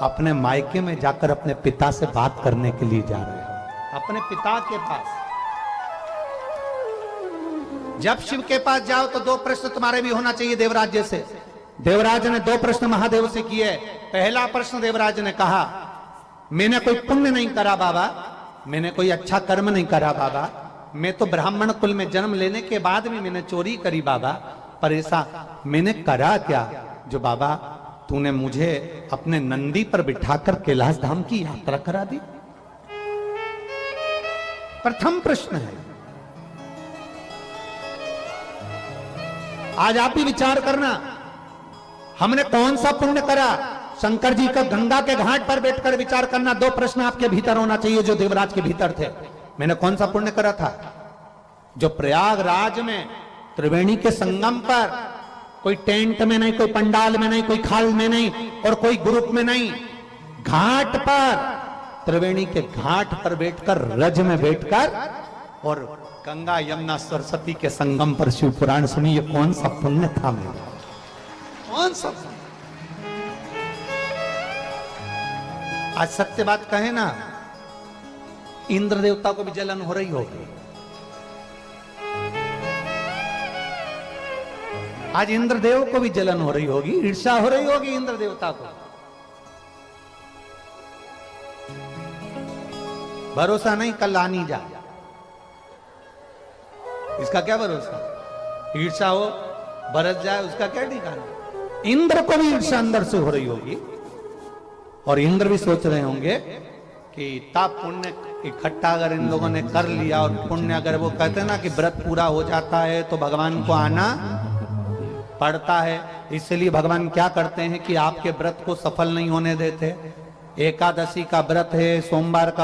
अपने मायके में जाकर अपने पिता से बात करने के लिए जा रहे हो, अपने पिता के पास। जब शिव के पास जाओ तो दो प्रश्न तुम्हारे भी होना चाहिए देवराज जैसे। देवराज ने दो प्रश्न महादेव से किए। पहला प्रश्न देवराज ने कहा, मैंने कोई पुण्य नहीं करा बाबा, मैंने कोई अच्छा कर्म नहीं करा बाबा, मैं तो ब्राह्मण कुल में जन्म लेने के बाद भी मैंने चोरी करी बाबा, पर ऐसा मैंने करा क्या जो बाबा तूने मुझे अपने नंदी पर बिठाकर कैलाश धाम की यात्रा करा दी? प्रथम प्रश्न है। आज आप ही विचार करना, हमने कौन सा पुण्य करा? शंकर जी का गंगा के घाट पर बैठकर विचार करना। दो प्रश्न आपके भीतर होना चाहिए जो देवराज के भीतर थे। मैंने कौन सा पुण्य करा था जो प्रयागराज में त्रिवेणी के संगम पर, कोई टेंट में नहीं, कोई पंडाल में नहीं, कोई खाल में नहीं और कोई ग्रुप में नहीं, घाट पर, त्रिवेणी के घाट पर बैठकर, रज में बैठकर और गंगा यमुना सरस्वती के संगम पर शिव पुराण सुनी। ये कौन सा पुण्य था मेरा? कौन सा? आज सत्य बात कहे ना, इंद्र देवता को भी जलन हो रही होगी। आज इंद्रदेव को भी जलन हो रही होगी, ईर्ष्या हो रही होगी इंद्र देवता को। भरोसा नहीं, कल आनी जा, इसका क्या भरोसा? ईर्ष्या हो, बरस जाए, उसका क्या ठिकाना? इंद्र को भी ईर्ष्या अंदर से हो रही होगी और इंद्र भी सोच रहे होंगे कि इतना पुण्य इकट्ठा अगर इन लोगों ने कर लिया, और पुण्य अगर वो कहते हैं ना कि व्रत पूरा हो जाता है तो भगवान को आना पड़ता है, इसलिए भगवान क्या करते हैं कि आपके व्रत को सफल नहीं होने देते। एकादशी का व्रत है, सोमवार का